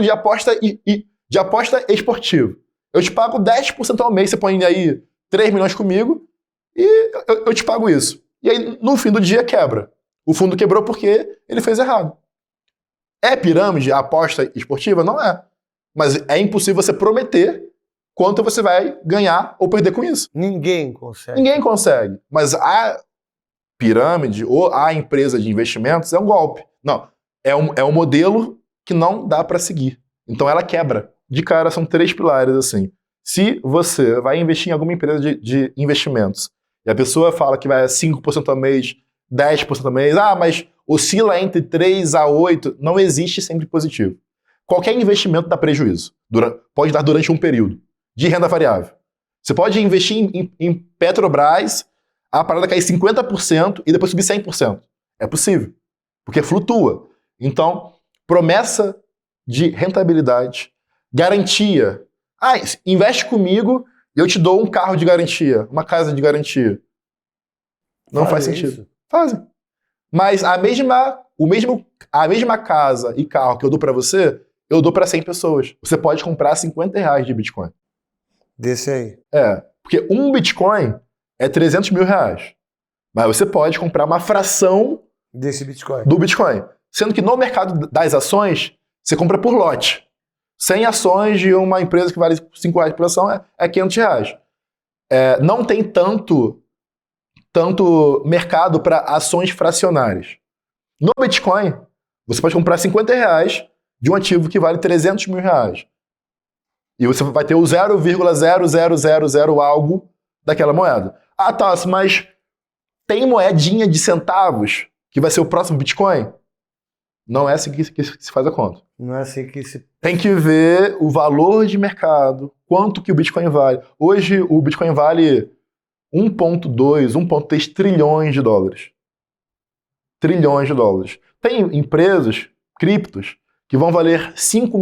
S2: de aposta de aposta esportivo. Eu te pago 10% ao mês, você põe aí 3 milhões comigo e eu te pago isso. E aí, no fim do dia, quebra. O fundo quebrou porque ele fez errado. É pirâmide a aposta esportiva? Não é. Mas é impossível você prometer quanto você vai ganhar ou perder com isso.
S1: Ninguém consegue.
S2: Ninguém consegue. Mas a pirâmide ou a empresa de investimentos é um golpe. Não. É um modelo que não dá para seguir. Então ela quebra. De cara, são 3 pilares assim. Se você vai investir em alguma empresa de investimentos e a pessoa fala que vai a 5% ao mês, 10% ao mês, mas oscila entre 3 a 8, não existe sempre positivo. Qualquer investimento dá prejuízo. Pode dar durante um período de renda variável. Você pode investir em Petrobras, a parada cair 50% e depois subir 100%. É possível, porque flutua. Então, promessa de rentabilidade, garantia. Investe comigo e eu te dou um carro de garantia, uma casa de garantia. Não faz sentido.
S1: Isso.
S2: Fazem. Mas a mesma casa e carro que eu dou para você, eu dou para 100 pessoas. Você pode comprar R$50 de Bitcoin.
S1: Desse aí.
S2: Porque um Bitcoin é R$300 mil. Mas você pode comprar uma fração
S1: desse Bitcoin.
S2: Do Bitcoin. Sendo que no mercado das ações, você compra por lote. 100 ações de uma empresa que vale R$5 por ação é R$500. Não tem tanto mercado para ações fracionárias. No Bitcoin, você pode comprar R$50 de um ativo que vale R$300 mil. E você vai ter o 0,0000 algo daquela moeda. Ah, tá, mas tem moedinha de centavos que vai ser o próximo Bitcoin? Não é assim que se faz a conta.
S1: Não é assim que se...
S2: Tem que ver o valor de mercado, quanto que o Bitcoin vale. Hoje o Bitcoin vale 1,2, 1,3 trilhões de dólares. Trilhões de dólares. Tem empresas, criptos, que vão valer 5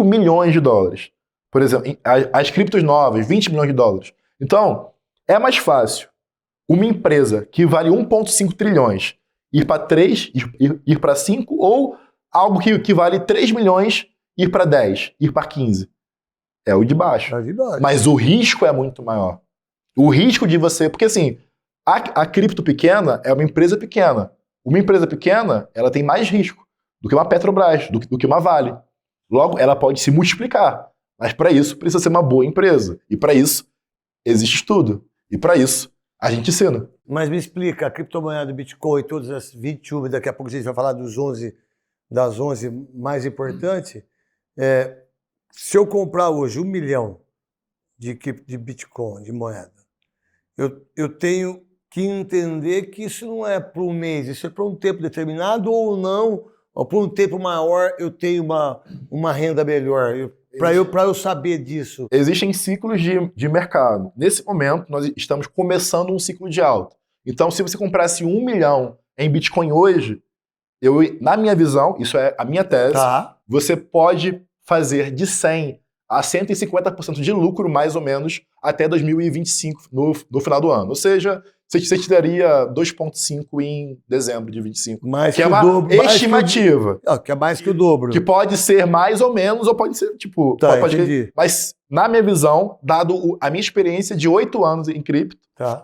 S2: milhões de dólares. Por exemplo, as criptos novas, 20 milhões de dólares. Então, é mais fácil uma empresa que vale 1,5 trilhões ir para 3, ir para 5, ou algo que vale 3 milhões ir para 10, ir para 15. É o de baixo. Mas o risco é muito maior. O risco de você... Porque assim, a cripto pequena é uma empresa pequena. Uma empresa pequena, ela tem mais risco do que uma Petrobras, do que uma Vale. Logo, ela pode se multiplicar. Mas para isso, precisa ser uma boa empresa. E para isso, existe estudo. E para isso, a gente ensina.
S1: Mas me explica, a criptomoeda do Bitcoin, todas as 21, daqui a pouco a gente vai falar das 11 mais importantes. Se eu comprar hoje 1 milhão de Bitcoin, de moeda, eu tenho que entender que isso não é para um mês, isso é para um tempo determinado ou não, ou por um tempo maior eu tenho uma renda melhor. Para eu saber disso.
S2: Existem ciclos de mercado. Nesse momento, nós estamos começando um ciclo de alta. Então, se você comprasse 1 milhão em Bitcoin hoje, na minha visão, isso é a minha tese, você pode fazer de 100 a 150% de lucro, mais ou menos, até 2025, no final do ano. Ou seja, você te daria 2,5 em dezembro de 25.
S1: Mais
S2: que é uma
S1: dobro,
S2: estimativa.
S1: Que é mais que o dobro.
S2: Que pode ser mais ou menos, ou pode ser, tipo...
S1: Entendi.
S2: Mas, na minha visão, dado a minha experiência de 8 anos em cripto,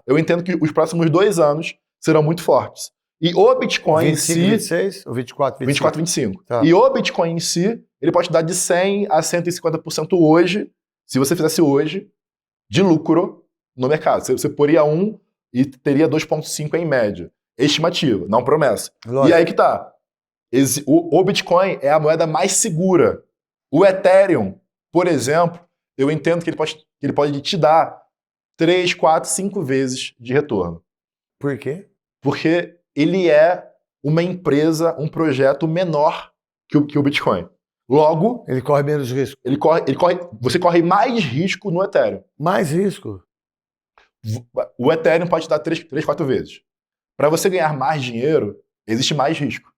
S2: eu entendo que os próximos 2 anos serão muito fortes. E o Bitcoin
S1: 25,
S2: em si...
S1: 26 ou 24, 25?
S2: 24, 25. E o Bitcoin em si, ele pode te dar de 100 a 150% hoje, se você fizesse hoje, de lucro no mercado. Você poria 1 e teria 2,5 em média. Estimativa, não promessa. Lógico. E aí que tá. O Bitcoin é a moeda mais segura. O Ethereum, por exemplo, eu entendo que ele pode te dar 3, 4, 5 vezes de retorno.
S1: Por quê?
S2: Porque ele é uma empresa, um projeto menor que o Bitcoin. Logo...
S1: Ele corre menos risco.
S2: Você corre mais risco no Ethereum.
S1: Mais risco?
S2: O Ethereum pode te dar 3, 4 vezes. Para você ganhar mais dinheiro, existe mais risco.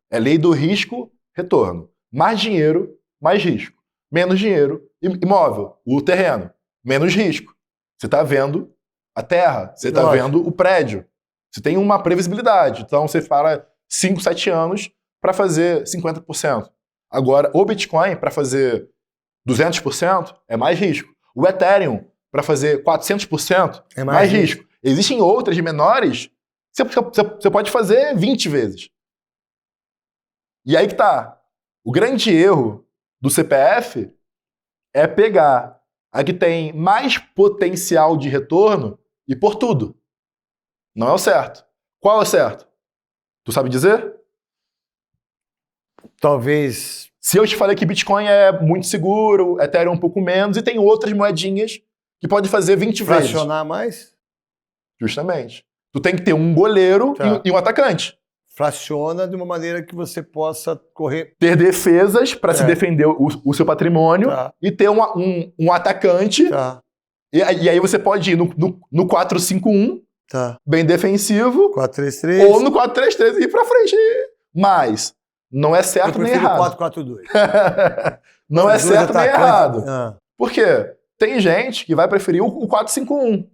S2: É lei do risco, retorno. Mais dinheiro, mais risco. Menos dinheiro, imóvel, o terreno. Menos risco. Você está vendo a terra, você está vendo o prédio. Você tem uma previsibilidade. Então você fala 5, 7 anos para fazer 50%. Agora, o Bitcoin, para fazer 200%, é mais risco. O Ethereum, para fazer 400%, é mais risco. Existem outras menores, você pode fazer 20 vezes. E aí que tá. O grande erro do CPF é pegar a que tem mais potencial de retorno e pôr tudo. Não é o certo. Qual é o certo? Tu sabe dizer?
S1: Talvez...
S2: Se eu te falei que Bitcoin é muito seguro, Ethereum um pouco menos, e tem outras moedinhas que podem fazer 20 vezes.
S1: Fracionar mais?
S2: Justamente. Tu tem que ter um goleiro e um atacante.
S1: Fraciona de uma maneira que você possa correr...
S2: Ter defesas para se defender o seu patrimônio e ter um atacante. E aí você pode ir no 4-5-1, bem defensivo,
S1: 4-3-3,
S2: ou no 4-3-3 e ir para frente. Mas não é certo nem errado.
S1: 4-4-2.
S2: Não é certo nem errado. Por quê? Tem gente que vai preferir o 4-5-1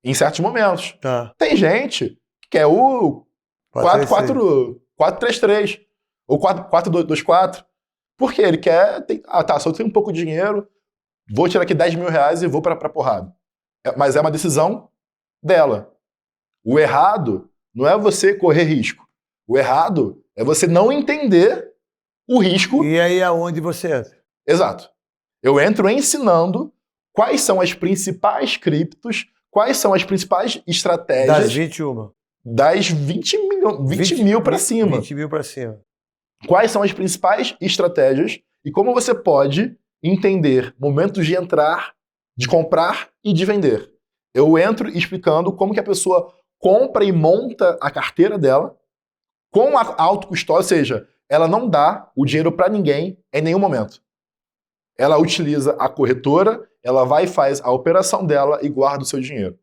S2: em certos momentos. Tem gente que quer o 4-4-3-3 ou 4-4-2-4. Porque ele quer... se eu tenho um pouco de dinheiro, vou tirar aqui 10 mil reais e vou pra porrada. Mas é uma decisão dela. O errado não é você correr risco. O errado é você não entender o risco.
S1: E aí aonde você entra?
S2: Exato. Eu entro ensinando quais são as principais criptos, quais são as principais estratégias...
S1: Das 21.
S2: Das 20 mil para cima.
S1: 20 mil para cima.
S2: Quais são as principais estratégias e como você pode entender momentos de entrar, de comprar e de vender. Eu entro explicando como que a pessoa compra e monta a carteira dela com a autocustódia, ou seja, ela não dá o dinheiro para ninguém em nenhum momento. Ela utiliza a corretora, ela vai e faz a operação dela e guarda o seu dinheiro.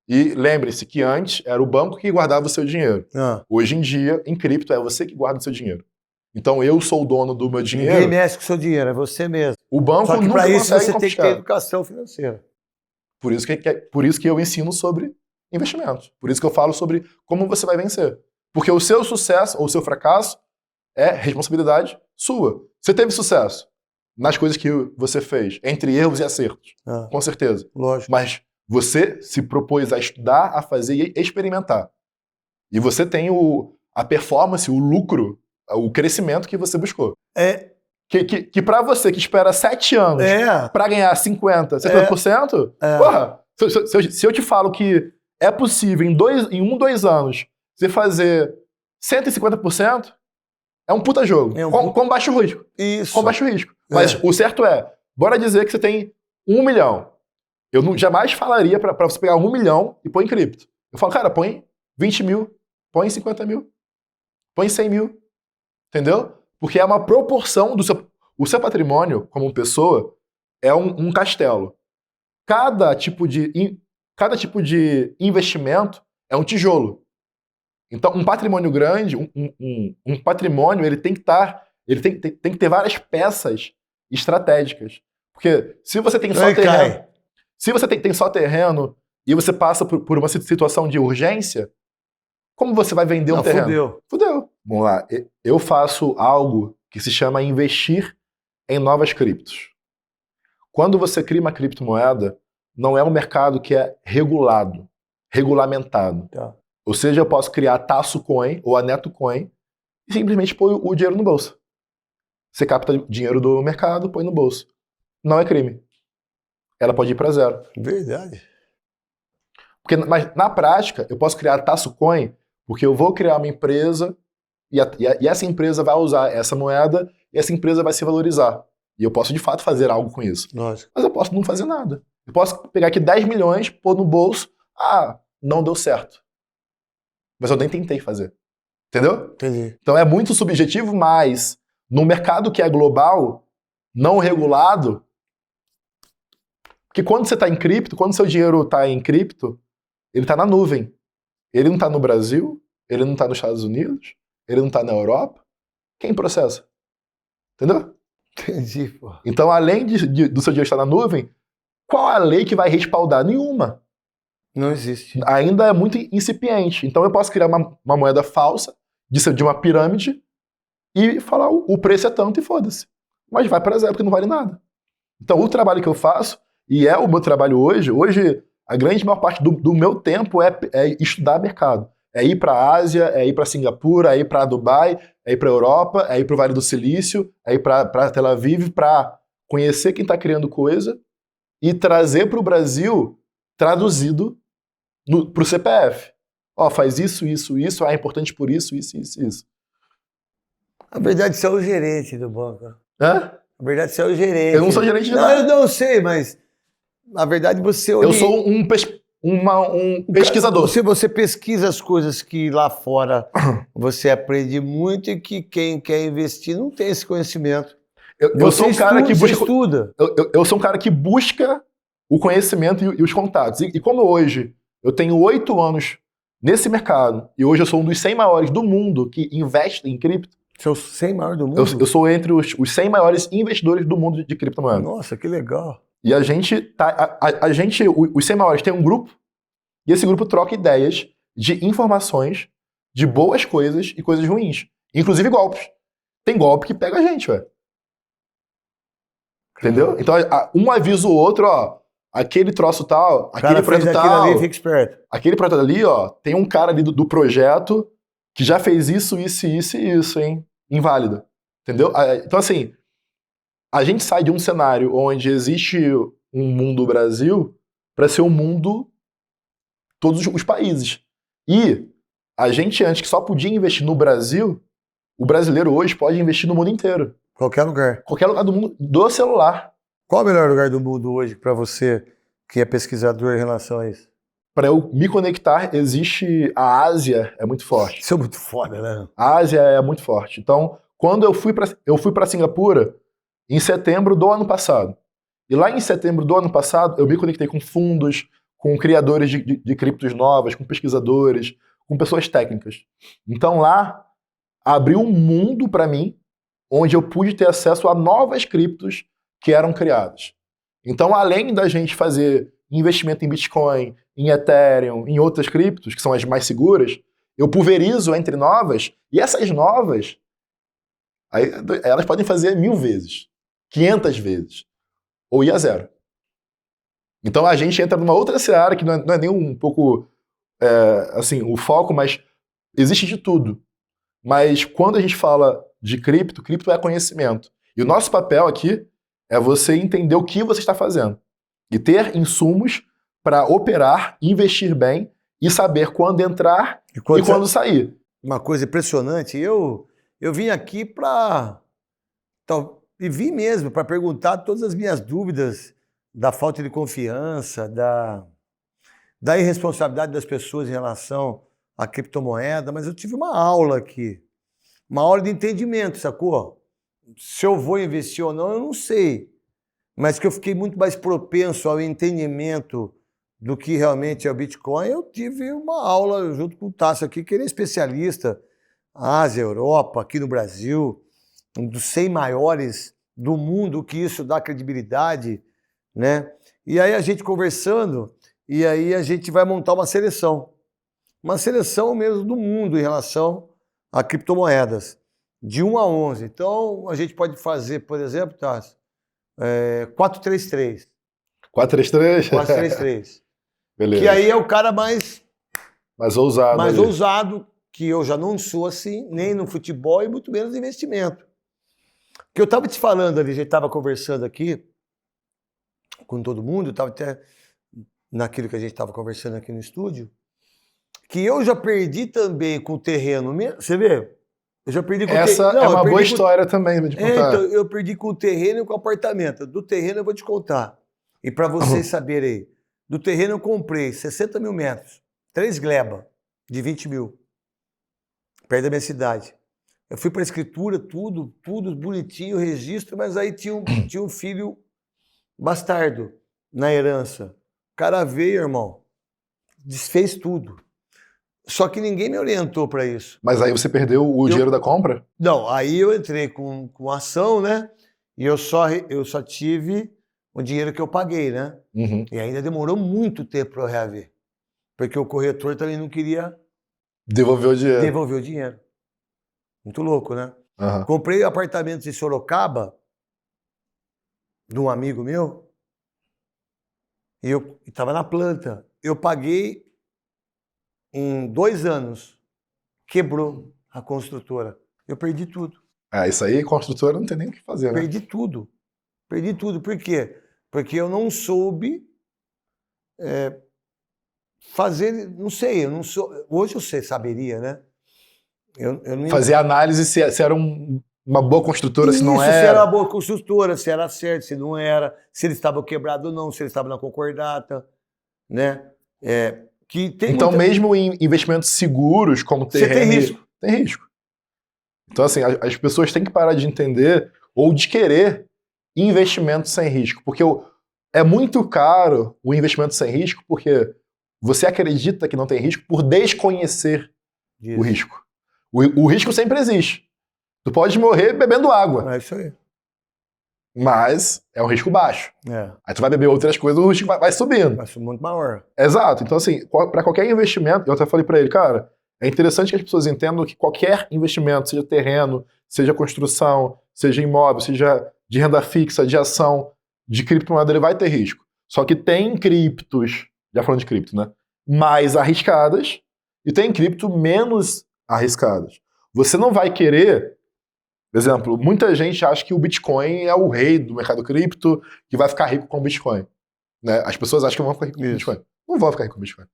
S2: E lembre-se que antes era o banco que guardava o seu dinheiro. Hoje em dia, em cripto, é você que guarda o seu dinheiro. Então eu sou o dono do meu dinheiro.
S1: Ninguém mexe com o seu dinheiro, é você mesmo.
S2: O banco
S1: Só que
S2: nunca
S1: para isso
S2: consegue
S1: você
S2: confiscar.
S1: tem que ter educação financeira.
S2: Por isso que eu ensino sobre investimentos. Por isso que eu falo sobre como você vai vencer. Porque o seu sucesso ou o seu fracasso é responsabilidade sua. Você teve sucesso nas coisas que você fez, entre erros e acertos. Com certeza.
S1: Lógico.
S2: Mas você se propôs a estudar, a fazer e experimentar. E você tem a performance, o lucro, o crescimento que você buscou. Que para você que espera 7 anos para ganhar 50%, 70%, porra, se eu te falo que é possível em 1, 2 anos você fazer 150%, é um puta jogo. Com baixo risco.
S1: Isso.
S2: Com baixo risco. Mas o certo é, bora dizer que você tem 1 milhão. Eu jamais falaria para você pegar 1 milhão e pôr em cripto. Eu falo, cara, põe 20 mil, põe 50 mil, põe 100 mil. Entendeu? Porque é uma proporção do seu... O seu patrimônio, como pessoa, é um castelo. Cada tipo de investimento é um tijolo. Então, um patrimônio grande, um patrimônio, ele tem que tem que ter várias peças estratégicas. Porque se você tem só terreno... Se você tem só terreno e você passa por uma situação de urgência, como você vai vender um terreno? Fudeu. Vamos lá. Eu faço algo que se chama investir em novas criptos. Quando você cria uma criptomoeda, não é um mercado que é regulamentado. Ou seja, eu posso criar a Tasso Coin ou a Neto Coin e simplesmente pôr o dinheiro no bolso. Você capta dinheiro do mercado, põe no bolso. Não é crime. Ela pode ir para zero.
S1: Verdade.
S2: Mas na prática, eu posso criar a Tasso Coin porque eu vou criar uma empresa e essa empresa vai usar essa moeda e essa empresa vai se valorizar. E eu posso, de fato, fazer algo com isso.
S1: Nossa.
S2: Mas eu posso não fazer nada. Eu posso pegar aqui 10 milhões, pôr no bolso. Não deu certo. Mas eu nem tentei fazer. Entendeu?
S1: Entendi.
S2: Então é muito subjetivo, mas no mercado que é global, não regulado, porque quando você está em cripto, quando seu dinheiro está em cripto, ele está na nuvem. Ele não está no Brasil, ele não está nos Estados Unidos, ele não está na Europa. Quem processa? Entendeu?
S1: Entendi, pô.
S2: Então, além do seu dinheiro estar na nuvem, qual a lei que vai respaldar? Nenhuma.
S1: Não existe.
S2: Ainda é muito incipiente. Então, eu posso criar uma moeda falsa, de uma pirâmide, e falar o preço é tanto e foda-se. Mas vai para zero, porque não vale nada. Então, o trabalho que eu faço, e é o meu trabalho hoje a grande maior parte do meu tempo é estudar mercado. É ir para a Ásia, é ir para Singapura, é ir para Dubai, é ir para a Europa, é ir para o Vale do Silício, é ir para Tel Aviv, para conhecer quem está criando coisa e trazer para o Brasil traduzido para o CPF. Faz isso, é importante por isso.
S1: Na verdade, você é o gerente do banco.
S2: Hã?
S1: Na verdade, você é o gerente.
S2: Eu não sou gerente de nada.
S1: Eu não sei, mas na verdade você...
S2: Eu sou um pesquisador.
S1: Você pesquisa as coisas que lá fora você aprende muito e que quem quer investir não tem esse conhecimento.
S2: Eu sou um cara que busca...
S1: estuda.
S2: Eu sou um cara que busca o conhecimento e os contatos. E como hoje eu tenho 8 anos nesse mercado e hoje eu sou um dos 100 maiores do mundo que investe em cripto. Você é o
S1: 100 maior do mundo?
S2: Eu sou entre os 100 maiores investidores do mundo de criptomoedas.
S1: Nossa, que legal.
S2: E a gente, os 100 maiores tem um grupo, e esse grupo troca ideias de informações, de boas coisas e coisas ruins. Inclusive golpes. Tem golpe que pega a gente, velho. Entendeu? Então, um avisa o outro, ó, aquele troço tal, aquele projeto
S1: tal, ali,
S2: fica esperto. Aquele projeto ali, ó, tem um cara ali do projeto que já fez isso, hein? Inválido. Entendeu? Então, assim, a gente sai de um cenário onde existe um mundo Brasil para ser um mundo todos os países. E a gente antes que só podia investir no Brasil, o brasileiro hoje pode investir no mundo inteiro.
S1: Qualquer lugar.
S2: Qualquer lugar do mundo, do celular.
S1: Qual é o melhor lugar do mundo hoje para você, que é pesquisador em relação a isso?
S2: Para eu me conectar, existe a Ásia, é muito forte.
S1: Isso é muito foda, né?
S2: A Ásia é muito forte. Então, quando eu fui para Singapura em setembro do ano passado. E lá em setembro do ano passado, eu me conectei com fundos, com criadores de criptos novas, com pesquisadores, com pessoas técnicas. Então lá, abriu um mundo para mim, onde eu pude ter acesso a novas criptos que eram criadas. Então, além da gente fazer investimento em Bitcoin, em Ethereum, em outras criptos, que são as mais seguras, eu pulverizo entre novas, e essas novas, aí, elas podem fazer 1000 vezes, 500 vezes, ou ir a zero. Então a gente entra numa outra seara que não é nem um pouco assim, o foco, mas existe de tudo. Mas quando a gente fala de cripto é conhecimento. E o nosso papel aqui é você entender o que você está fazendo. E ter insumos para operar, investir bem e saber quando entrar e quando sair.
S1: Uma coisa impressionante, eu vim aqui e vim mesmo para perguntar todas as minhas dúvidas da falta de confiança, da irresponsabilidade das pessoas em relação à criptomoeda, mas eu tive uma aula aqui, uma aula de entendimento, sacou? Se eu vou investir ou não, eu não sei, mas que eu fiquei muito mais propenso ao entendimento do que realmente é o Bitcoin. Eu tive uma aula junto com o Tássio aqui, que ele é especialista, Ásia, Europa, aqui no Brasil, um dos 100 maiores do mundo, que isso dá credibilidade, né? E aí a gente conversando, e aí a gente vai montar uma seleção mesmo do mundo em relação a criptomoedas, de 1 a 11. Então a gente pode fazer, por exemplo, Tássio, 433.
S2: 433?
S1: 433.
S2: Beleza.
S1: Que aí é o cara mais
S2: ousado.
S1: Mais ousado, que eu já não sou assim, nem no futebol e muito menos no investimento. Que eu estava te falando ali, a gente estava conversando aqui com todo mundo, eu estava até naquilo que a gente estava conversando aqui no estúdio, que eu já perdi também com o terreno. Você vê? Eu já perdi com
S2: Essa é uma boa história também de contar.
S1: Então, eu perdi com o terreno e com o apartamento. Do terreno eu vou te contar. E para vocês saberem aí, do terreno eu comprei 60 mil metros, 3 gleba de 20 mil, perto da minha cidade. Eu fui para a escritura, tudo bonitinho, registro, mas aí tinha um filho bastardo na herança. O cara veio, irmão, desfez tudo. Só que ninguém me orientou para isso.
S2: Mas aí você perdeu o dinheiro da compra?
S1: Não, aí eu entrei com ação, né? E eu só tive o dinheiro que eu paguei, né?
S2: Uhum.
S1: E ainda demorou muito tempo para eu reaver. Porque o corretor também não queria
S2: devolver
S1: o dinheiro. Muito louco, né?
S2: Uhum.
S1: Comprei apartamentos em Sorocaba, de um amigo meu, e eu estava na planta. Eu paguei em 2 anos. Quebrou a construtora. Eu perdi tudo.
S2: Isso aí, construtora não tem nem o que fazer, né?
S1: Perdi tudo. Perdi tudo. Por quê? Porque eu não soube fazer, não sei, hoje eu saberia, né? Eu não
S2: fazer análise se era uma boa construtora, se não era.
S1: Se era uma boa construtora, se era certo, se não era, se ele estava quebrado ou não, se ele estava na concordata, né?
S2: Então, mesmo em investimentos seguros, como terreno,
S1: tem risco.
S2: Tem risco. Então, assim, as pessoas têm que parar de entender ou de querer investimento sem risco. Porque é muito caro o investimento sem risco, porque você acredita que não tem risco por desconhecer o risco. O risco sempre existe. Tu pode morrer bebendo água.
S1: É isso aí.
S2: Mas é um risco baixo.
S1: É.
S2: Aí tu vai beber outras coisas, o risco vai subindo.
S1: Vai ser muito maior.
S2: Exato. Então, assim, para qualquer investimento, eu até falei para ele, cara, é interessante que as pessoas entendam que qualquer investimento, seja terreno, seja construção, seja imóvel, seja de renda fixa, de ação, de criptomoeda, ele vai ter risco. Só que tem criptos, já falando de cripto, né? Mais arriscadas e tem cripto menos arriscadas. Você não vai querer, por exemplo, muita gente acha que o Bitcoin é o rei do mercado cripto, que vai ficar rico com o Bitcoin. Né? As pessoas acham que vão ficar rico com o Bitcoin. Não vão ficar rico com o Bitcoin.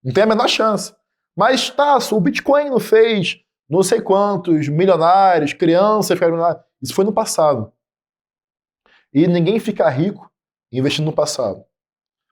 S2: Não tem a menor chance. Mas, o Bitcoin não fez não sei quantos milionários, crianças ficaram milionários. Isso foi no passado. E ninguém fica rico investindo no passado.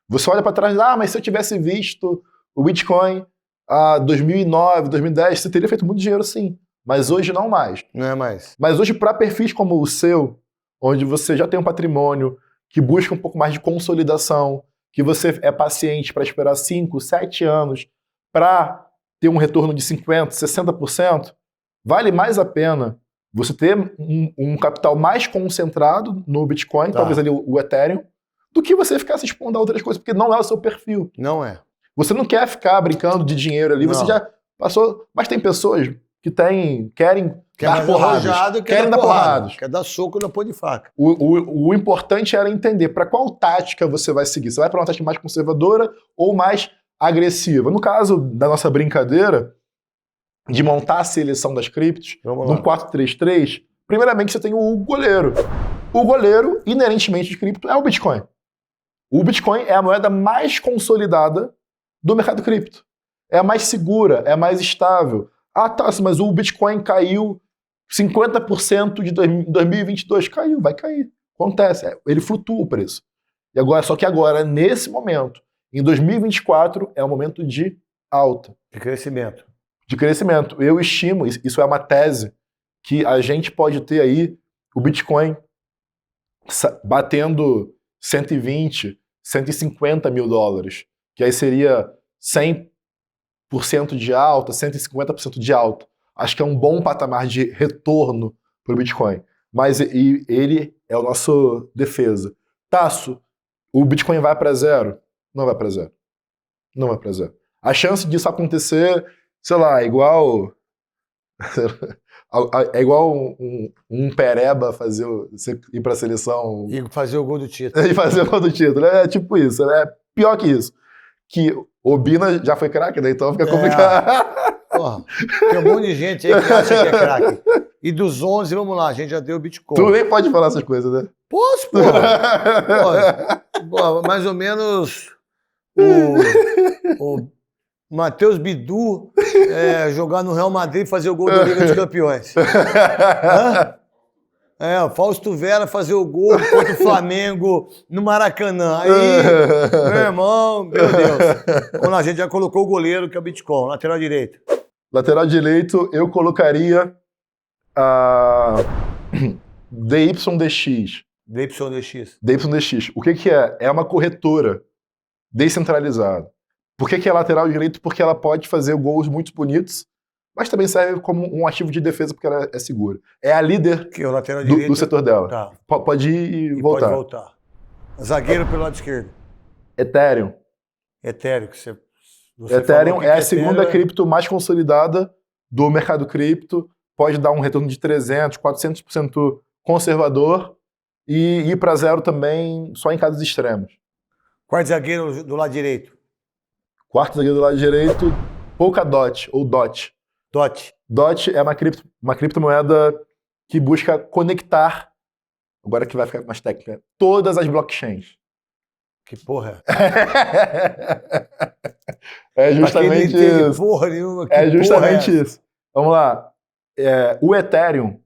S2: Você olha para trás, mas se eu tivesse visto o Bitcoin em 2009, 2010, você teria feito muito dinheiro sim. Mas hoje não mais.
S1: Não é mais.
S2: Mas hoje, para perfis como o seu, onde você já tem um patrimônio, que busca um pouco mais de consolidação, que você é paciente para esperar 5, 7 anos para ter um retorno de 50%, 60%, vale mais a pena você ter um capital mais concentrado no Bitcoin, talvez ali o Ethereum, do que você ficar se expondo a outras coisas, porque não é o seu perfil.
S1: Não é.
S2: Você não quer ficar brincando de dinheiro ali, você já passou... Mas tem pessoas que querem dar porradas. Querem dar porradas.
S1: Quer dar soco na ponta de faca.
S2: O importante era entender para qual tática você vai seguir. Você vai para uma tática mais conservadora ou mais agressiva. No caso da nossa brincadeira de montar a seleção das criptos, num 4-3-3, primeiramente você tem o goleiro. O goleiro, inerentemente de cripto, é o Bitcoin. O Bitcoin é a moeda mais consolidada do mercado cripto. É a mais segura, é a mais estável. Mas o Bitcoin caiu 50% de 2022. Caiu, vai cair. Acontece, ele flutua o preço. Só que agora, nesse momento, em 2024, é um momento de alta.
S1: De crescimento.
S2: Eu estimo, isso é uma tese, que a gente pode ter aí o Bitcoin batendo 120, 150 mil dólares, que aí seria 100% de alta, 150% de alta. Acho que é um bom patamar de retorno para o Bitcoin. Mas ele é o nosso defesa. Tasso, o Bitcoin vai para zero? Não vai para zero. Não vai para zero. A chance disso acontecer, sei lá, é igual um pereba você ir para a seleção... E
S1: fazer o gol do título.
S2: E fazer o gol do título. É tipo isso. É pior que isso. Que o Bina já foi craque, né? Então fica complicado.
S1: Porra, tem um monte de gente aí que acha que é craque. E dos 11, vamos lá, a gente já deu o Bitcoin.
S2: Tu nem pode falar essas coisas, né?
S1: Posso, porra. Mais ou menos o Matheus Bidu jogar no Real Madrid e fazer o gol da Liga dos Campeões. O Fausto Vera fazer o gol contra o Flamengo no Maracanã. Aí, meu irmão, meu Deus. Quando a gente já colocou o goleiro, que é o Bitcoin, lateral direito.
S2: Lateral direito, eu colocaria a DYDX.
S1: DYDX.
S2: DYDX. O que é? É uma corretora descentralizada. Por que é lateral direito? Porque ela pode fazer gols muito bonitos, mas também serve como um ativo de defesa porque ela é segura. É a líder
S1: que é o lateral direito
S2: do setor dela.
S1: Tá.
S2: Pode ir e voltar.
S1: Pode voltar. Zagueiro pelo lado esquerdo.
S2: Ethereum.
S1: Ethereum,
S2: Ethereum é a segunda cripto mais consolidada do mercado cripto. Pode dar um retorno de 300%, 400% conservador e ir para zero também só em casos extremos.
S1: Quarto zagueiro do lado direito.
S2: Quarto zagueiro do lado direito, Polkadot ou DOT. DOT é uma criptomoeda que busca conectar, agora que vai ficar mais técnica, todas as blockchains.
S1: Que porra
S2: é justamente isso.
S1: Porra nenhuma,
S2: é justamente isso. Vamos lá. O Ethereum,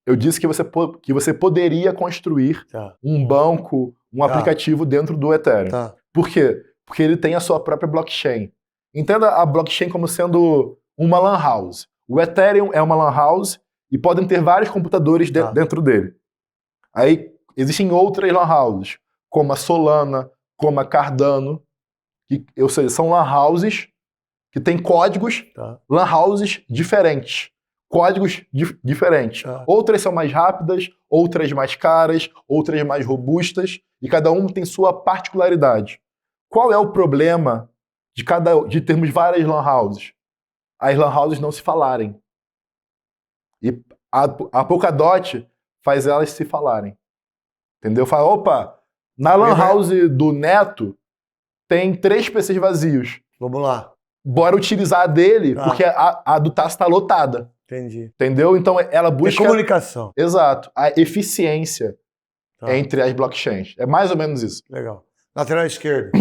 S2: eu disse que você poderia construir um banco, um aplicativo dentro do Ethereum. Por quê? Porque ele tem a sua própria blockchain. Entenda a blockchain como sendo uma lan house. O Ethereum é uma lan house e podem ter vários computadores dentro dele. Aí existem outras lan houses, como a Solana, como a Cardano, ou seja, são lan houses que têm códigos, lan houses diferentes. Códigos diferentes. Outras são mais rápidas, outras mais caras, outras mais robustas, e cada uma tem sua particularidade. Qual é o problema de termos várias lan houses? As lan houses não se falarem. E a Polkadot faz elas se falarem. Entendeu? Fala, opa, na Lan House do Neto tem 3 PCs vazios.
S1: Vamos lá.
S2: Bora utilizar a dele, porque a do Tasso tá lotada.
S1: Entendi.
S2: Entendeu? Então ela busca...
S1: comunicação.
S2: Exato. A eficiência entre as blockchains. É mais ou menos isso.
S1: Legal. Lateral esquerdo.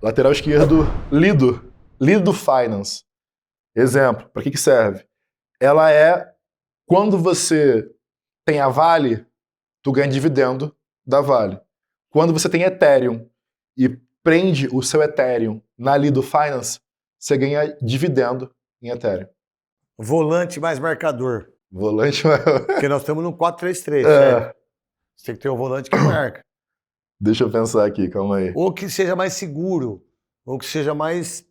S2: Lateral esquerdo, Lido Finance. Exemplo, para que serve? Ela é, quando você tem a Vale, tu ganha dividendo da Vale. Quando você tem Ethereum e prende o seu Ethereum na Lido Finance, você ganha dividendo em Ethereum.
S1: Volante mais marcador.
S2: Volante...
S1: Porque nós estamos no 4-3-3, certo? Você tem que ter um volante que marca.
S2: Deixa eu pensar aqui, calma aí.
S1: Ou que seja mais seguro, ou que seja mais...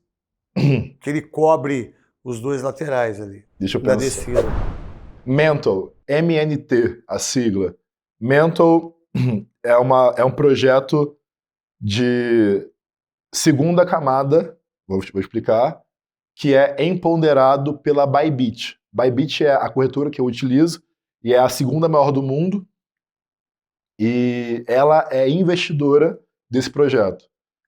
S1: que ele cobre os 2 laterais ali.
S2: Deixa eu
S1: da
S2: pensar.
S1: descida.
S2: Mental, MNT, a sigla. Mental é um projeto de segunda camada, vou explicar, que é empoderado pela Bybit. Bybit é a corretora que eu utilizo e é a segunda maior do mundo. E ela é investidora desse projeto.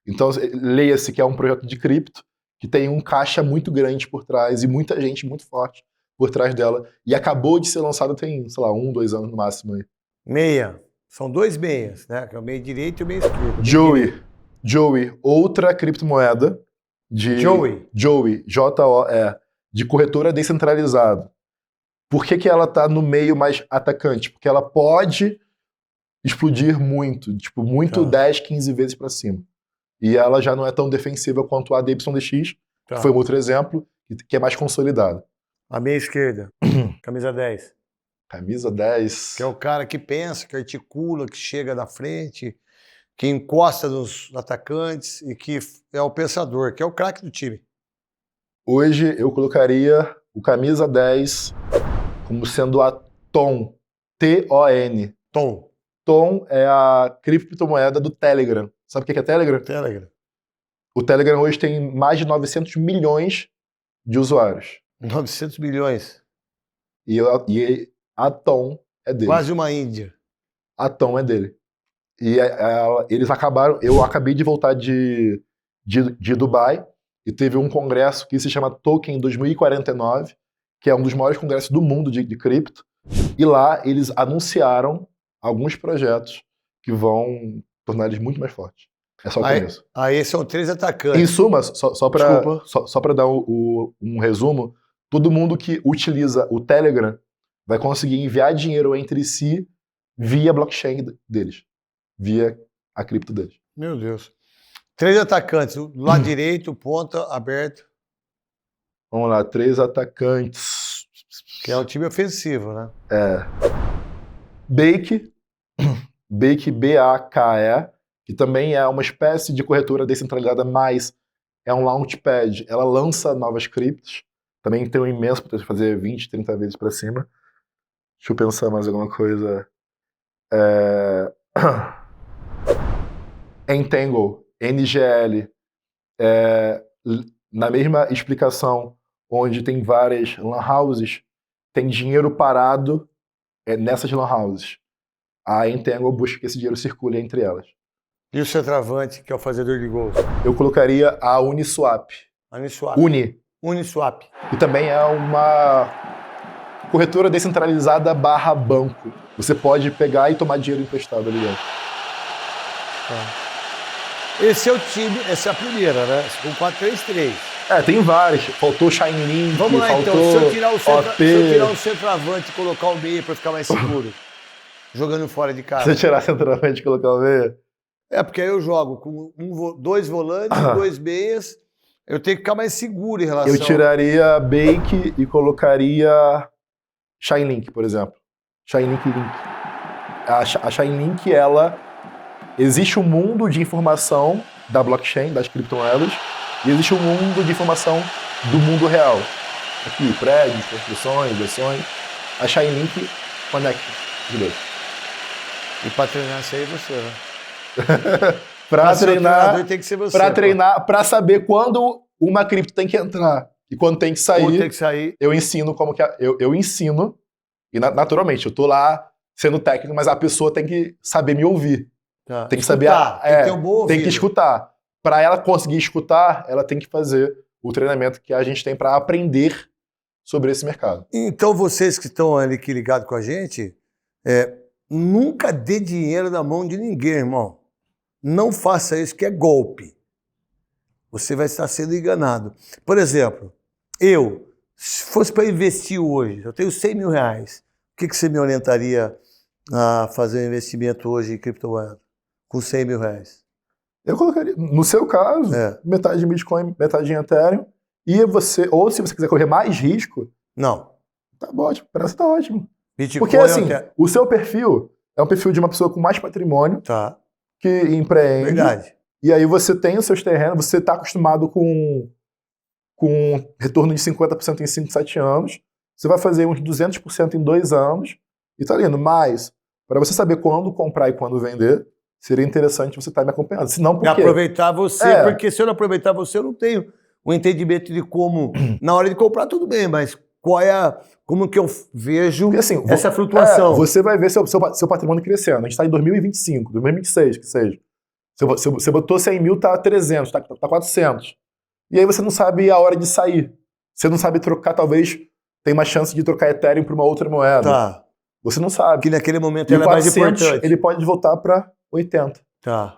S2: Então, leia-se que é um projeto de cripto que tem um caixa muito grande por trás e muita gente muito forte por trás dela. E acabou de ser lançado tem, sei lá, 1, 2 anos no máximo aí.
S1: Meia. São 2 meias, né? Que é o meio direito e o meio esquerdo.
S2: Joey, outra criptomoeda de... Joey, J-O-E, de corretora descentralizada. Por que ela tá no meio mais atacante? Porque ela pode explodir muito, tipo, 10, 15 vezes para cima. E ela já não é tão defensiva quanto a DYDX, que foi um outro exemplo, que é mais consolidada.
S1: A meia esquerda, camisa 10.
S2: Camisa 10.
S1: Que é o cara que pensa, que articula, que chega da frente, que encosta nos atacantes e que é o pensador, que é o craque do time.
S2: Hoje eu colocaria o camisa 10 como sendo a TON. T-O-N.
S1: TON.
S2: TON é a criptomoeda do Telegram. Sabe o que é Telegram?
S1: Telegram.
S2: O Telegram hoje tem mais de 900 milhões de usuários.
S1: 900 milhões.
S2: E a TON é dele.
S1: Quase uma Índia.
S2: A TON é dele. E eles acabaram... Eu acabei de voltar de Dubai e teve um congresso que se chama Token 2049, que é um dos maiores congressos do mundo de cripto. E lá eles anunciaram alguns projetos que vão tornar eles muito mais fortes. É só o começo.
S1: Aí são 3 atacantes.
S2: Em suma, só para dar um resumo, todo mundo que utiliza o Telegram vai conseguir enviar dinheiro entre si via blockchain deles, via a cripto deles.
S1: Meu Deus. 3 atacantes, do lado direito, ponta, aberto.
S2: Vamos lá, 3 atacantes.
S1: Que é um time ofensivo, né?
S2: Bake, B-A-K-E, que também é uma espécie de corretora descentralizada, mas é um launchpad. Ela lança novas criptos. Também tem um imenso potencial de fazer 20, 30 vezes para cima. Deixa eu pensar mais alguma coisa. Entangle, NGL. Na mesma explicação, onde tem várias lan houses, tem dinheiro parado nessas lan houses. A Entangle busca que esse dinheiro circule entre elas.
S1: E o centroavante, que é o fazedor de gols?
S2: Eu colocaria a Uniswap.
S1: Uniswap.
S2: E também é uma corretora descentralizada / banco. Você pode pegar e tomar dinheiro emprestado ali dentro.
S1: Esse é o time, essa é a primeira, né? Com 4-3-3.
S2: Tem vários. Faltou Shine,
S1: vamos lá,
S2: faltou
S1: então. Se eu tirar
S2: OP.
S1: o centroavante e colocar o meio para ficar mais seguro, jogando fora de casa.
S2: Se eu tirar centroavante e colocar o meio?
S1: Porque aí eu jogo com 2 volantes, 2 meias. Eu tenho que ficar mais seguro em relação...
S2: Eu tiraria Bake e colocaria Chainlink, por exemplo. Chainlink. A Chainlink, ela... Existe um mundo de informação da blockchain, das criptomoedas, e existe um mundo de informação do mundo real. Aqui, prédios, construções, ações. A Chainlink conecta os dois.
S1: E para treinar isso aí você, né?
S2: Pra treinar, pra saber quando uma cripto tem que entrar e quando tem que sair,
S1: tem que sair.
S2: Eu ensino como que eu ensino, e naturalmente, eu tô lá sendo técnico, mas a pessoa tem que saber me ouvir.
S1: Tá.
S2: Tem que saber...
S1: tem que ter um bom ouvido.
S2: Tem que escutar. Para ela conseguir escutar, ela tem que fazer o treinamento que a gente tem para aprender sobre esse mercado.
S1: Então, vocês que estão ali aqui ligados com a gente, nunca dê dinheiro na mão de ninguém, irmão. Não faça isso, que é golpe. Você vai estar sendo enganado. Por exemplo, se fosse para investir hoje, eu tenho 100 mil reais. O que você me orientaria a fazer um investimento hoje em criptomoeda? Com 100 mil reais?
S2: Eu colocaria, no seu caso, metade em Bitcoin, metade em Ethereum. E você, ou se você quiser correr mais risco...
S1: Não.
S2: Tá ótimo, para você tá ótimo.
S1: Bitcoin
S2: porque assim, o seu perfil é um perfil de uma pessoa com mais patrimônio, que empreende.
S1: Verdade.
S2: E aí você tem os seus terrenos, você tá acostumado com retorno de 50% em 5, 7 anos. Você vai fazer uns 200% em 2 anos. E tá lindo. Mas, para você saber quando comprar e quando vender, seria interessante você estar me acompanhando. Senão, por quê?
S1: Aproveitar você, porque se eu não aproveitar você, eu não tenho o entendimento de como, na hora de comprar, tudo bem, mas como que eu vejo porque, assim, essa flutuação?
S2: Você vai ver seu patrimônio crescendo. A gente está em 2025, 2026, que seja. Você botou 100 mil, tá 300, tá 400. E aí você não sabe a hora de sair. Você não sabe trocar, talvez tem uma chance de trocar Ethereum para uma outra moeda. Você não sabe.
S1: Que naquele momento ela é mais importante.
S2: Ele pode voltar para 80,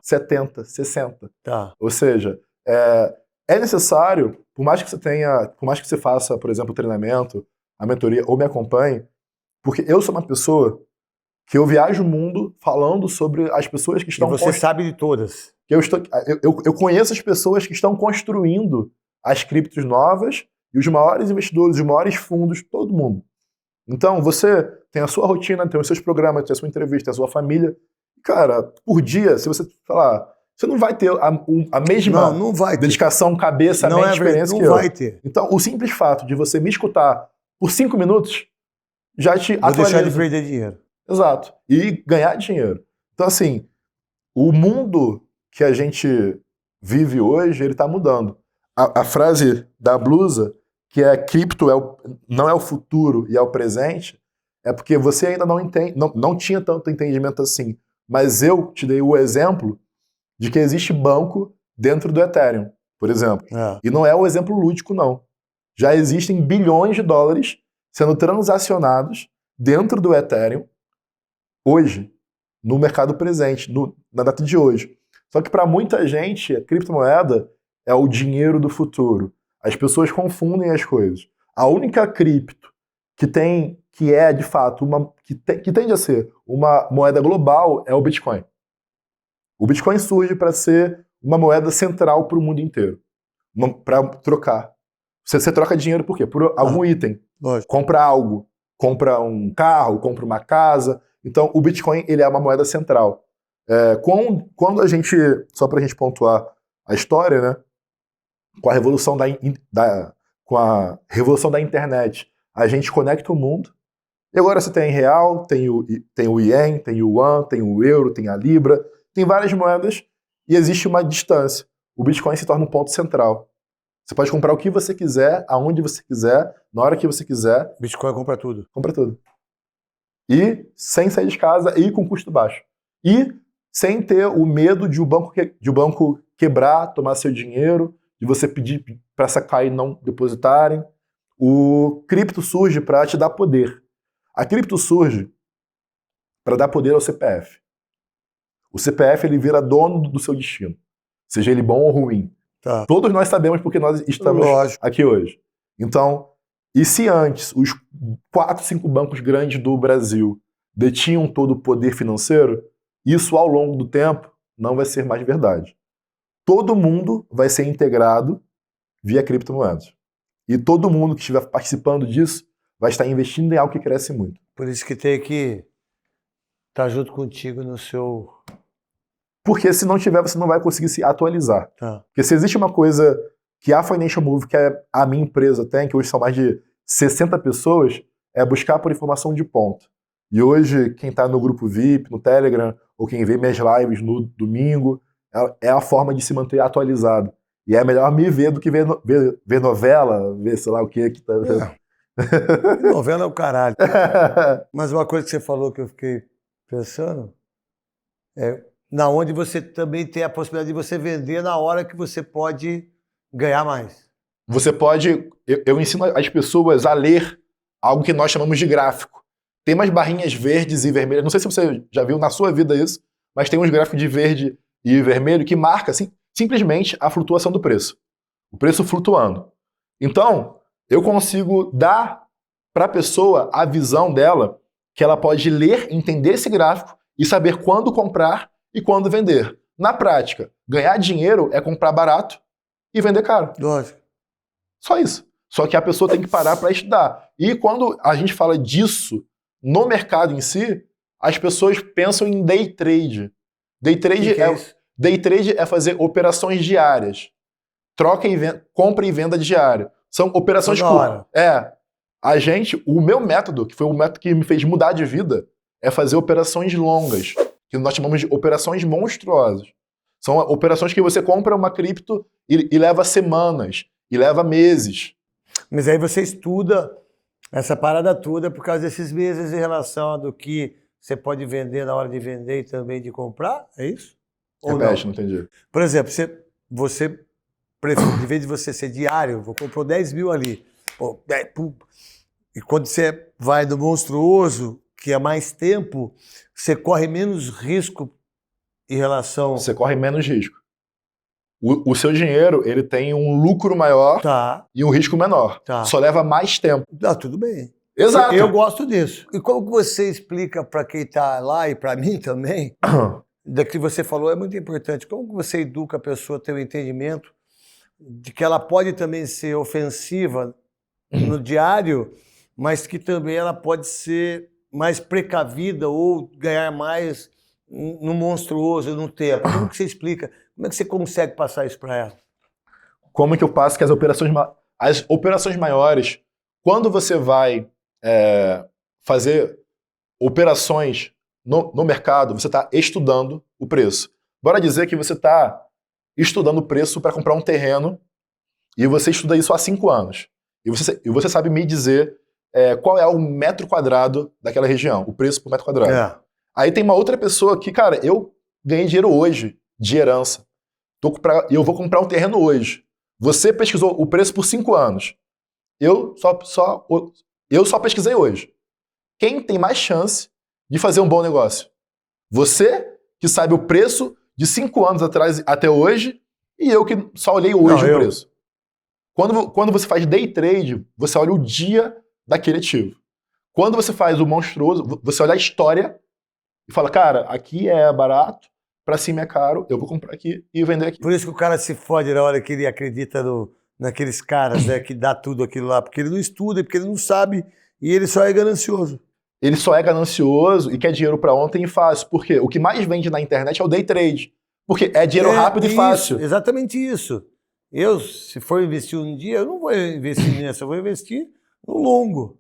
S2: 70, 60. Ou seja, é necessário, por mais que você faça, por exemplo, o treinamento, a mentoria, ou me acompanhe, porque eu sou uma pessoa que eu viajo o mundo falando sobre as pessoas que estão...
S1: E você sabe de todas.
S2: Eu conheço as pessoas que estão construindo as criptos novas e os maiores investidores, os maiores fundos, todo mundo. Então, você tem a sua rotina, tem os seus programas, tem a sua entrevista, tem a sua família. Cara, por dia, se você falar... Você não vai ter a mesma dedicação, cabeça, mente, experiência que eu.
S1: Não vai ter.
S2: Então, o simples fato de você me escutar por 5 minutos já te atualiza.
S1: Vou deixar de perder dinheiro.
S2: Exato. E ganhar dinheiro. Então, assim, o mundo que a gente vive hoje, ele está mudando. A frase da blusa, que é cripto não é o futuro e é o presente, é porque você ainda não tinha tanto entendimento assim. Mas eu te dei o exemplo de que existe banco dentro do Ethereum, por exemplo. E não é o exemplo lúdico, não. Já existem bilhões de dólares sendo transacionados dentro do Ethereum hoje, no mercado presente, na data de hoje. Só que para muita gente, a criptomoeda é o dinheiro do futuro. As pessoas confundem as coisas. A única cripto que é de fato que tende a ser uma moeda global é o Bitcoin. O Bitcoin surge para ser uma moeda central para o mundo inteiro, para trocar. Você troca dinheiro por quê? Por algum item.
S1: Lógico.
S2: Compra algo, compra um carro, compra uma casa. Então, o Bitcoin ele é uma moeda central. Quando a gente, só para a gente pontuar a história, né, com a revolução da internet, a gente conecta o mundo. E agora você tem real, tem o ien, tem o yuan, tem o euro, tem a libra. Tem várias moedas e existe uma distância. O Bitcoin se torna um ponto central. Você pode comprar o que você quiser, aonde você quiser, na hora que você quiser.
S1: Bitcoin compra tudo.
S2: Compra tudo. E sem sair de casa e com custo baixo. E sem ter o medo de o banco quebrar, tomar seu dinheiro, de você pedir para sacar e não depositarem. O cripto surge para te dar poder. A cripto surge para dar poder ao CPF. O CPF ele vira dono do seu destino, seja ele bom ou ruim. Todos nós sabemos porque nós estamos aqui hoje. Então, e se antes os 4, 5 bancos grandes do Brasil detinham todo o poder financeiro, isso ao longo do tempo não vai ser mais verdade. Todo mundo vai ser integrado via criptomoedas. E todo mundo que estiver participando disso vai estar investindo em algo que cresce muito.
S1: Por isso que tem que estar junto contigo no seu...
S2: Porque se não tiver, você não vai conseguir se atualizar. Porque se existe uma coisa que a Financial Move, que a minha empresa tem, que hoje são mais de 60 pessoas, é buscar por informação de ponta. E hoje, quem está no grupo VIP, no Telegram, ou quem vê minhas lives no domingo, é a forma de se manter atualizado. E é melhor me ver do que ver novela, ver sei lá o que tá...
S1: Novela é o caralho. Mas uma coisa que você falou que eu fiquei pensando é na onde você também tem a possibilidade de você vender na hora que você pode ganhar mais.
S2: Você pode... Eu ensino as pessoas a ler algo que nós chamamos de gráfico. Tem umas barrinhas verdes e vermelhas. Não sei se você já viu na sua vida isso, mas tem uns gráficos de verde e vermelho que marca assim, simplesmente a flutuação do preço. O preço flutuando. Então, eu consigo dar para a pessoa a visão dela que ela pode ler, entender esse gráfico e saber quando comprar e quando vender. Na prática, ganhar dinheiro é comprar barato e vender caro.
S1: Lógico.
S2: Só isso. Só que a pessoa tem que parar para estudar. E quando a gente fala disso no mercado em si, as pessoas pensam em day trade. Day trade
S1: Que é isso?
S2: Day trade é fazer operações diárias. Troca e venda, compra e venda diária. São operações
S1: Toda hora.
S2: O meu método, que foi o método que me fez mudar de vida, é fazer operações longas, que nós chamamos de operações monstruosas. São operações que você compra uma cripto e leva semanas, e leva meses.
S1: Mas aí você estuda essa parada toda por causa desses meses em relação a do que você pode vender na hora de vender e também de comprar, é isso? Ou
S2: Repete,
S1: não?
S2: não entendi.
S1: Por exemplo, você prefere, de vez de você ser diário, comprou 10 mil ali. Pô, e quando você vai do monstruoso, que é mais tempo, você corre menos risco em relação...
S2: Você corre menos risco. O seu dinheiro, ele tem um lucro maior e um risco menor. Só leva mais tempo.
S1: Tudo bem.
S2: Exato.
S1: Eu gosto disso. E como que você explica para quem está lá e para mim também, da que você falou é muito importante, como que você educa a pessoa a ter o entendimento de que ela pode também ser ofensiva no diário, mas que também ela pode ser mais precavida ou ganhar mais no monstruoso, no tempo. Como que você explica? Como é que você consegue passar isso para ela?
S2: Como que eu passo que as operações maiores, quando você vai fazer operações no mercado, você está estudando o preço. Bora dizer que você está estudando o preço para comprar um terreno e você estuda isso há 5 anos. E você sabe me dizer qual é o metro quadrado daquela região, o preço por metro quadrado. Aí tem uma outra pessoa que, cara, eu ganhei dinheiro hoje de herança. Eu vou comprar um terreno hoje. Você pesquisou o preço por 5 anos. Eu só pesquisei hoje. Quem tem mais chance de fazer um bom negócio? Você, que sabe o preço de 5 anos atrás até hoje, e eu que só olhei hoje o preço. Quando você faz day trade, você olha o dia daquele ativo. Quando você faz o monstruoso, você olha a história e fala, cara, aqui é barato, pra cima é caro, eu vou comprar aqui e vender aqui.
S1: Por isso que o cara se fode na hora que ele acredita naqueles caras, né, que dá tudo aquilo lá, porque ele não estuda, porque ele não sabe e ele só é ganancioso. Ele
S2: só é ganancioso e quer dinheiro pra ontem e fácil. Por quê? O que mais vende na internet é o day trade. Porque é dinheiro rápido e fácil.
S1: Exatamente isso. Eu, se for investir um dia, eu não vou investir nessa, eu vou investir no longo.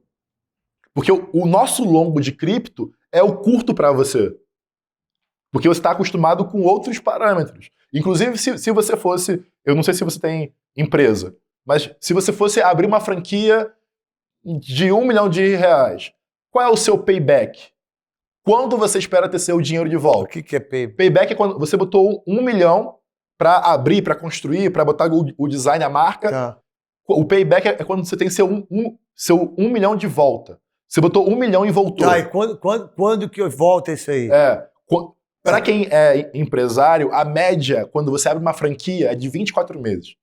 S2: Porque o nosso longo de cripto é o curto para você. Porque você está acostumado com outros parâmetros. Inclusive, se você fosse... Eu não sei se você tem empresa, mas se você fosse abrir uma franquia de R$1 milhão, qual é o seu payback? Quando você espera ter seu dinheiro de volta?
S1: O que é payback?
S2: Payback é quando você botou R$1 milhão para abrir, para construir, para botar o design, a marca. O payback é quando você tem seu 1 milhão de volta. Você botou 1 milhão e voltou.
S1: E quando que volta isso aí?
S2: Para quem é empresário, a média, quando você abre uma franquia, é de 24 meses.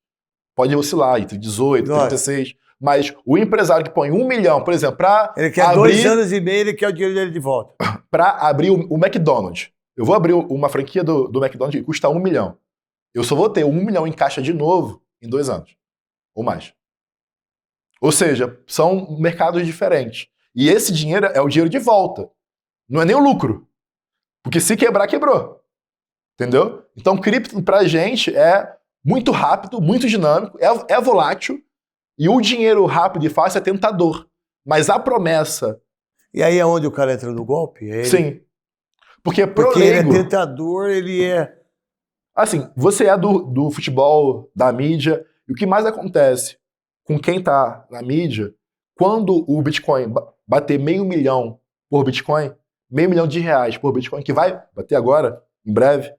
S2: Pode oscilar entre 18, 36. Mas o empresário que põe 1 milhão, por exemplo, para
S1: ele quer abrir... 2 anos e meio, ele quer o dinheiro dele de volta.
S2: Para abrir o McDonald's. Eu vou abrir uma franquia do McDonald's que custa 1 milhão. Eu só vou ter 1 milhão em caixa de novo em 2 anos. Ou mais. Ou seja, são mercados diferentes. E esse dinheiro é o dinheiro de volta. Não é nem o lucro. Porque se quebrar, quebrou. Entendeu? Então, cripto pra gente é muito rápido, muito dinâmico, é volátil, e o dinheiro rápido e fácil é tentador. Mas a promessa...
S1: E aí é onde o cara entra no golpe?
S2: Sim. Porque
S1: ele é tentador, ele é...
S2: Assim, você é do futebol, da mídia, e o que mais acontece com quem tá na mídia, quando o Bitcoin bater R$500 mil por Bitcoin, R$500 mil por Bitcoin, que vai bater agora, em breve,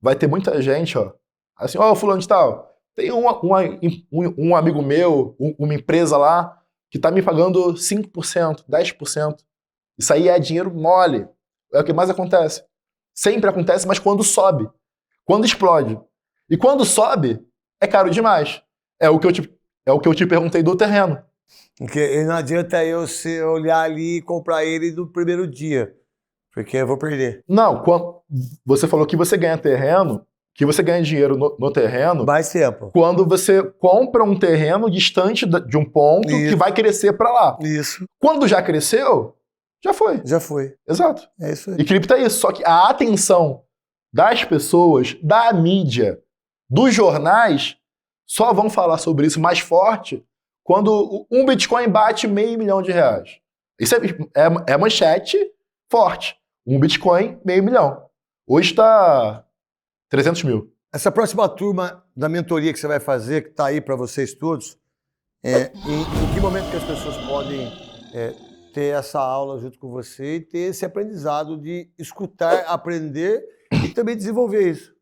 S2: vai ter muita gente, ó, assim, ó, fulano de tal, tem um amigo meu, uma empresa lá, que tá me pagando 5%, 10%. Isso aí é dinheiro mole. É o que mais acontece. Sempre acontece, mas quando sobe. Quando explode. E quando sobe, é caro demais. É o que eu te perguntei do terreno.
S1: Porque não adianta eu olhar ali e comprar ele no primeiro dia, porque eu vou perder.
S2: Não, quando você falou que você ganha terreno, que você ganha dinheiro no terreno,
S1: Mais tempo.
S2: quando você compra um terreno distante de um ponto
S1: Isso.
S2: que vai crescer para lá.
S1: Isso.
S2: Quando já cresceu, já foi.
S1: Já foi.
S2: Exato.
S1: É isso aí.
S2: E cripto é isso. Só que a atenção das pessoas, da mídia, dos jornais, só vão falar sobre isso mais forte quando um Bitcoin bate R$500 mil. Isso é manchete forte. Um Bitcoin, R$500 mil. Hoje está 300 mil.
S1: Essa próxima turma da mentoria que você vai fazer, que está aí para vocês todos, em que momento que as pessoas podem ter essa aula junto com você e ter esse aprendizado de escutar, aprender e também desenvolver isso?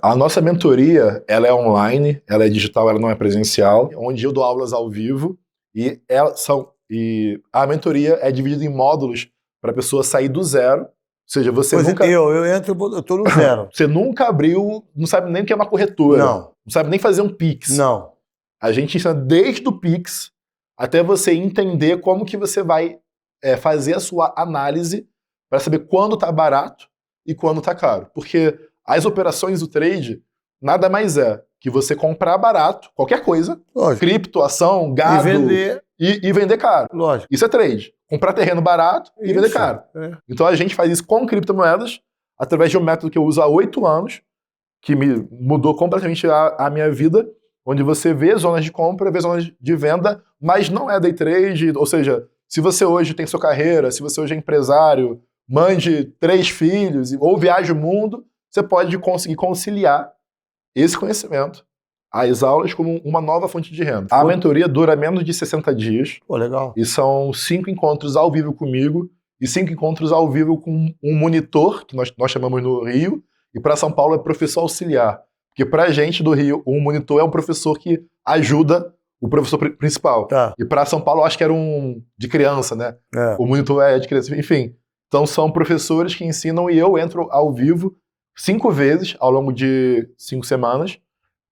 S2: A nossa mentoria, ela é online, ela é digital, ela não é presencial, onde eu dou aulas ao vivo e a mentoria é dividida em módulos para a pessoa sair do zero. Ou seja, você nunca...
S1: Eu tô no zero.
S2: Você nunca abriu, não sabe nem o que é uma corretora.
S1: Não.
S2: Não sabe nem fazer um Pix.
S1: Não.
S2: A gente ensina desde o Pix até você entender como que você vai fazer a sua análise para saber quando tá barato e quando tá caro. Porque as operações do trade nada mais é que você comprar barato, qualquer coisa,
S1: Lógico.
S2: cripto, ação, gado, e vender caro.
S1: Lógico.
S2: Isso é trade. Comprar terreno barato e vender caro.
S1: É.
S2: Então a gente faz isso com criptomoedas através de um método que eu uso há 8 anos, que me mudou completamente a minha vida, onde você vê zonas de compra, vê zonas de venda, mas não é day trade, ou seja, se você hoje tem sua carreira, se você hoje é empresário, mãe de 3 filhos, ou viaja o mundo, você pode conseguir conciliar esse conhecimento, as aulas, como uma nova fonte de renda. A mentoria dura menos de 60 dias.
S1: Pô, legal.
S2: E são 5 encontros ao vivo comigo e 5 encontros ao vivo com um monitor, que nós chamamos no Rio, e para São Paulo é professor auxiliar. Porque para a gente do Rio, um monitor é um professor que ajuda o professor principal.
S1: Tá.
S2: E para São Paulo, eu acho que era um de criança, né?
S1: É.
S2: O monitor é de criança. Enfim, então são professores que ensinam e eu entro ao vivo 5 vezes ao longo de 5 semanas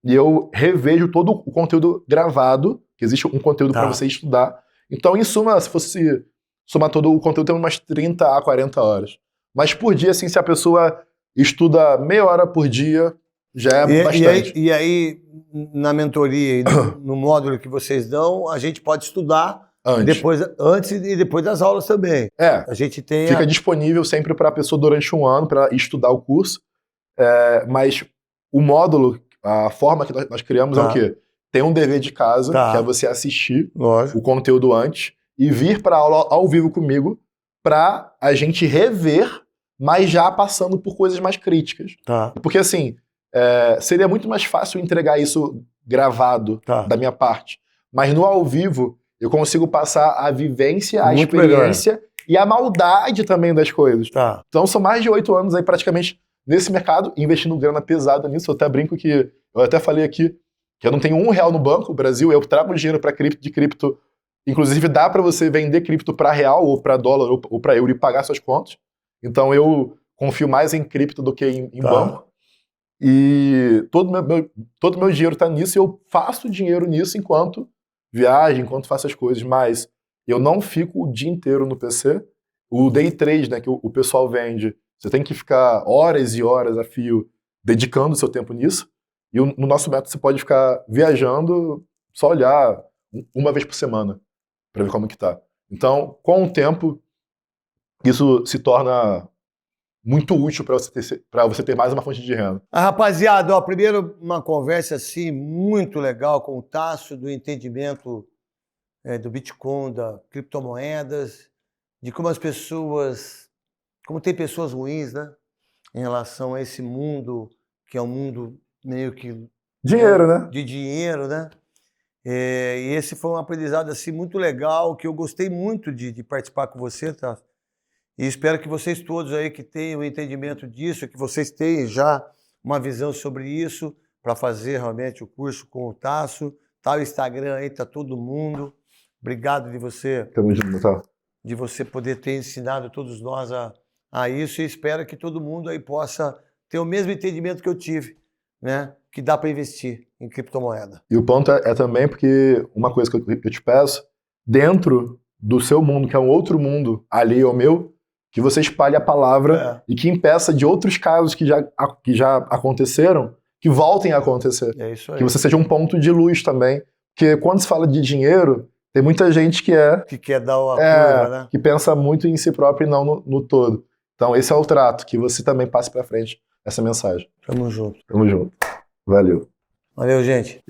S2: e eu revejo todo o conteúdo gravado, que existe um conteúdo para você estudar. Então, em suma, se fosse somar todo o conteúdo, tem umas 30 a 40 horas. Mas por dia, assim, se a pessoa estuda meia hora por dia, já é bastante.
S1: E aí, na mentoria, no módulo que vocês dão, a gente pode estudar antes e depois das aulas também. A gente tem
S2: fica disponível sempre para a pessoa durante um ano para estudar o curso. Mas o módulo, a forma que nós criamos é o quê? Tem um dever de casa, que é você assistir o conteúdo antes e vir para a aula ao vivo comigo para a gente rever, mas já passando por coisas mais críticas. Porque assim, seria muito mais fácil entregar isso gravado da minha parte. Mas no ao vivo, eu consigo passar a vivência, a experiência e a maldade também das coisas. Então são mais de 8 anos aí praticamente nesse mercado, investindo grana pesada nisso. Eu até brinco que, eu até falei aqui, que eu não tenho R$1 no banco, o Brasil, eu trago dinheiro para cripto, inclusive dá para você vender cripto para real, ou para dólar, ou para euro e pagar suas contas. Então eu confio mais em cripto do que em banco. E todo meu dinheiro está nisso e eu faço dinheiro nisso enquanto viajo, enquanto faço as coisas, mas eu não fico o dia inteiro no PC. O day trade, né, que o pessoal vende, você tem que ficar horas e horas a fio dedicando o seu tempo nisso. E no nosso método você pode ficar viajando, só olhar uma vez por semana para ver como que tá. Então, com o tempo, isso se torna muito útil para você ter mais uma fonte de renda.
S1: Rapaziada, primeiro uma conversa assim muito legal com o Tássio do entendimento do Bitcoin, das criptomoedas, de como as pessoas, como tem pessoas ruins, né, em relação a esse mundo que é um mundo meio que
S2: dinheiro, né?
S1: De dinheiro, né? E esse foi um aprendizado assim, muito legal, que eu gostei muito de participar com você, tá? E espero que vocês todos aí que tenham entendimento disso, que vocês tenham já uma visão sobre isso, para fazer realmente o curso com o Tasso. Tá o Instagram aí, tá todo mundo. Obrigado
S2: Tamo junto, tá?
S1: de você poder ter ensinado todos nós a isso, e espero que todo mundo aí possa ter o mesmo entendimento que eu tive, né? Que dá para investir em criptomoeda.
S2: E o ponto é também porque uma coisa que eu te peço, dentro do seu mundo, que é um outro mundo ali ao meu, que você espalhe a palavra e que impeça de outros casos que já aconteceram, que voltem a acontecer.
S1: É isso aí.
S2: Que você seja um ponto de luz também. Porque quando se fala de dinheiro, tem muita gente que
S1: quer dar uma curva, né?
S2: que pensa muito em si próprio e não no todo. Então esse é o trato, que você também passe pra frente essa mensagem.
S1: Tamo junto.
S2: Tamo junto. Valeu.
S1: Valeu, gente.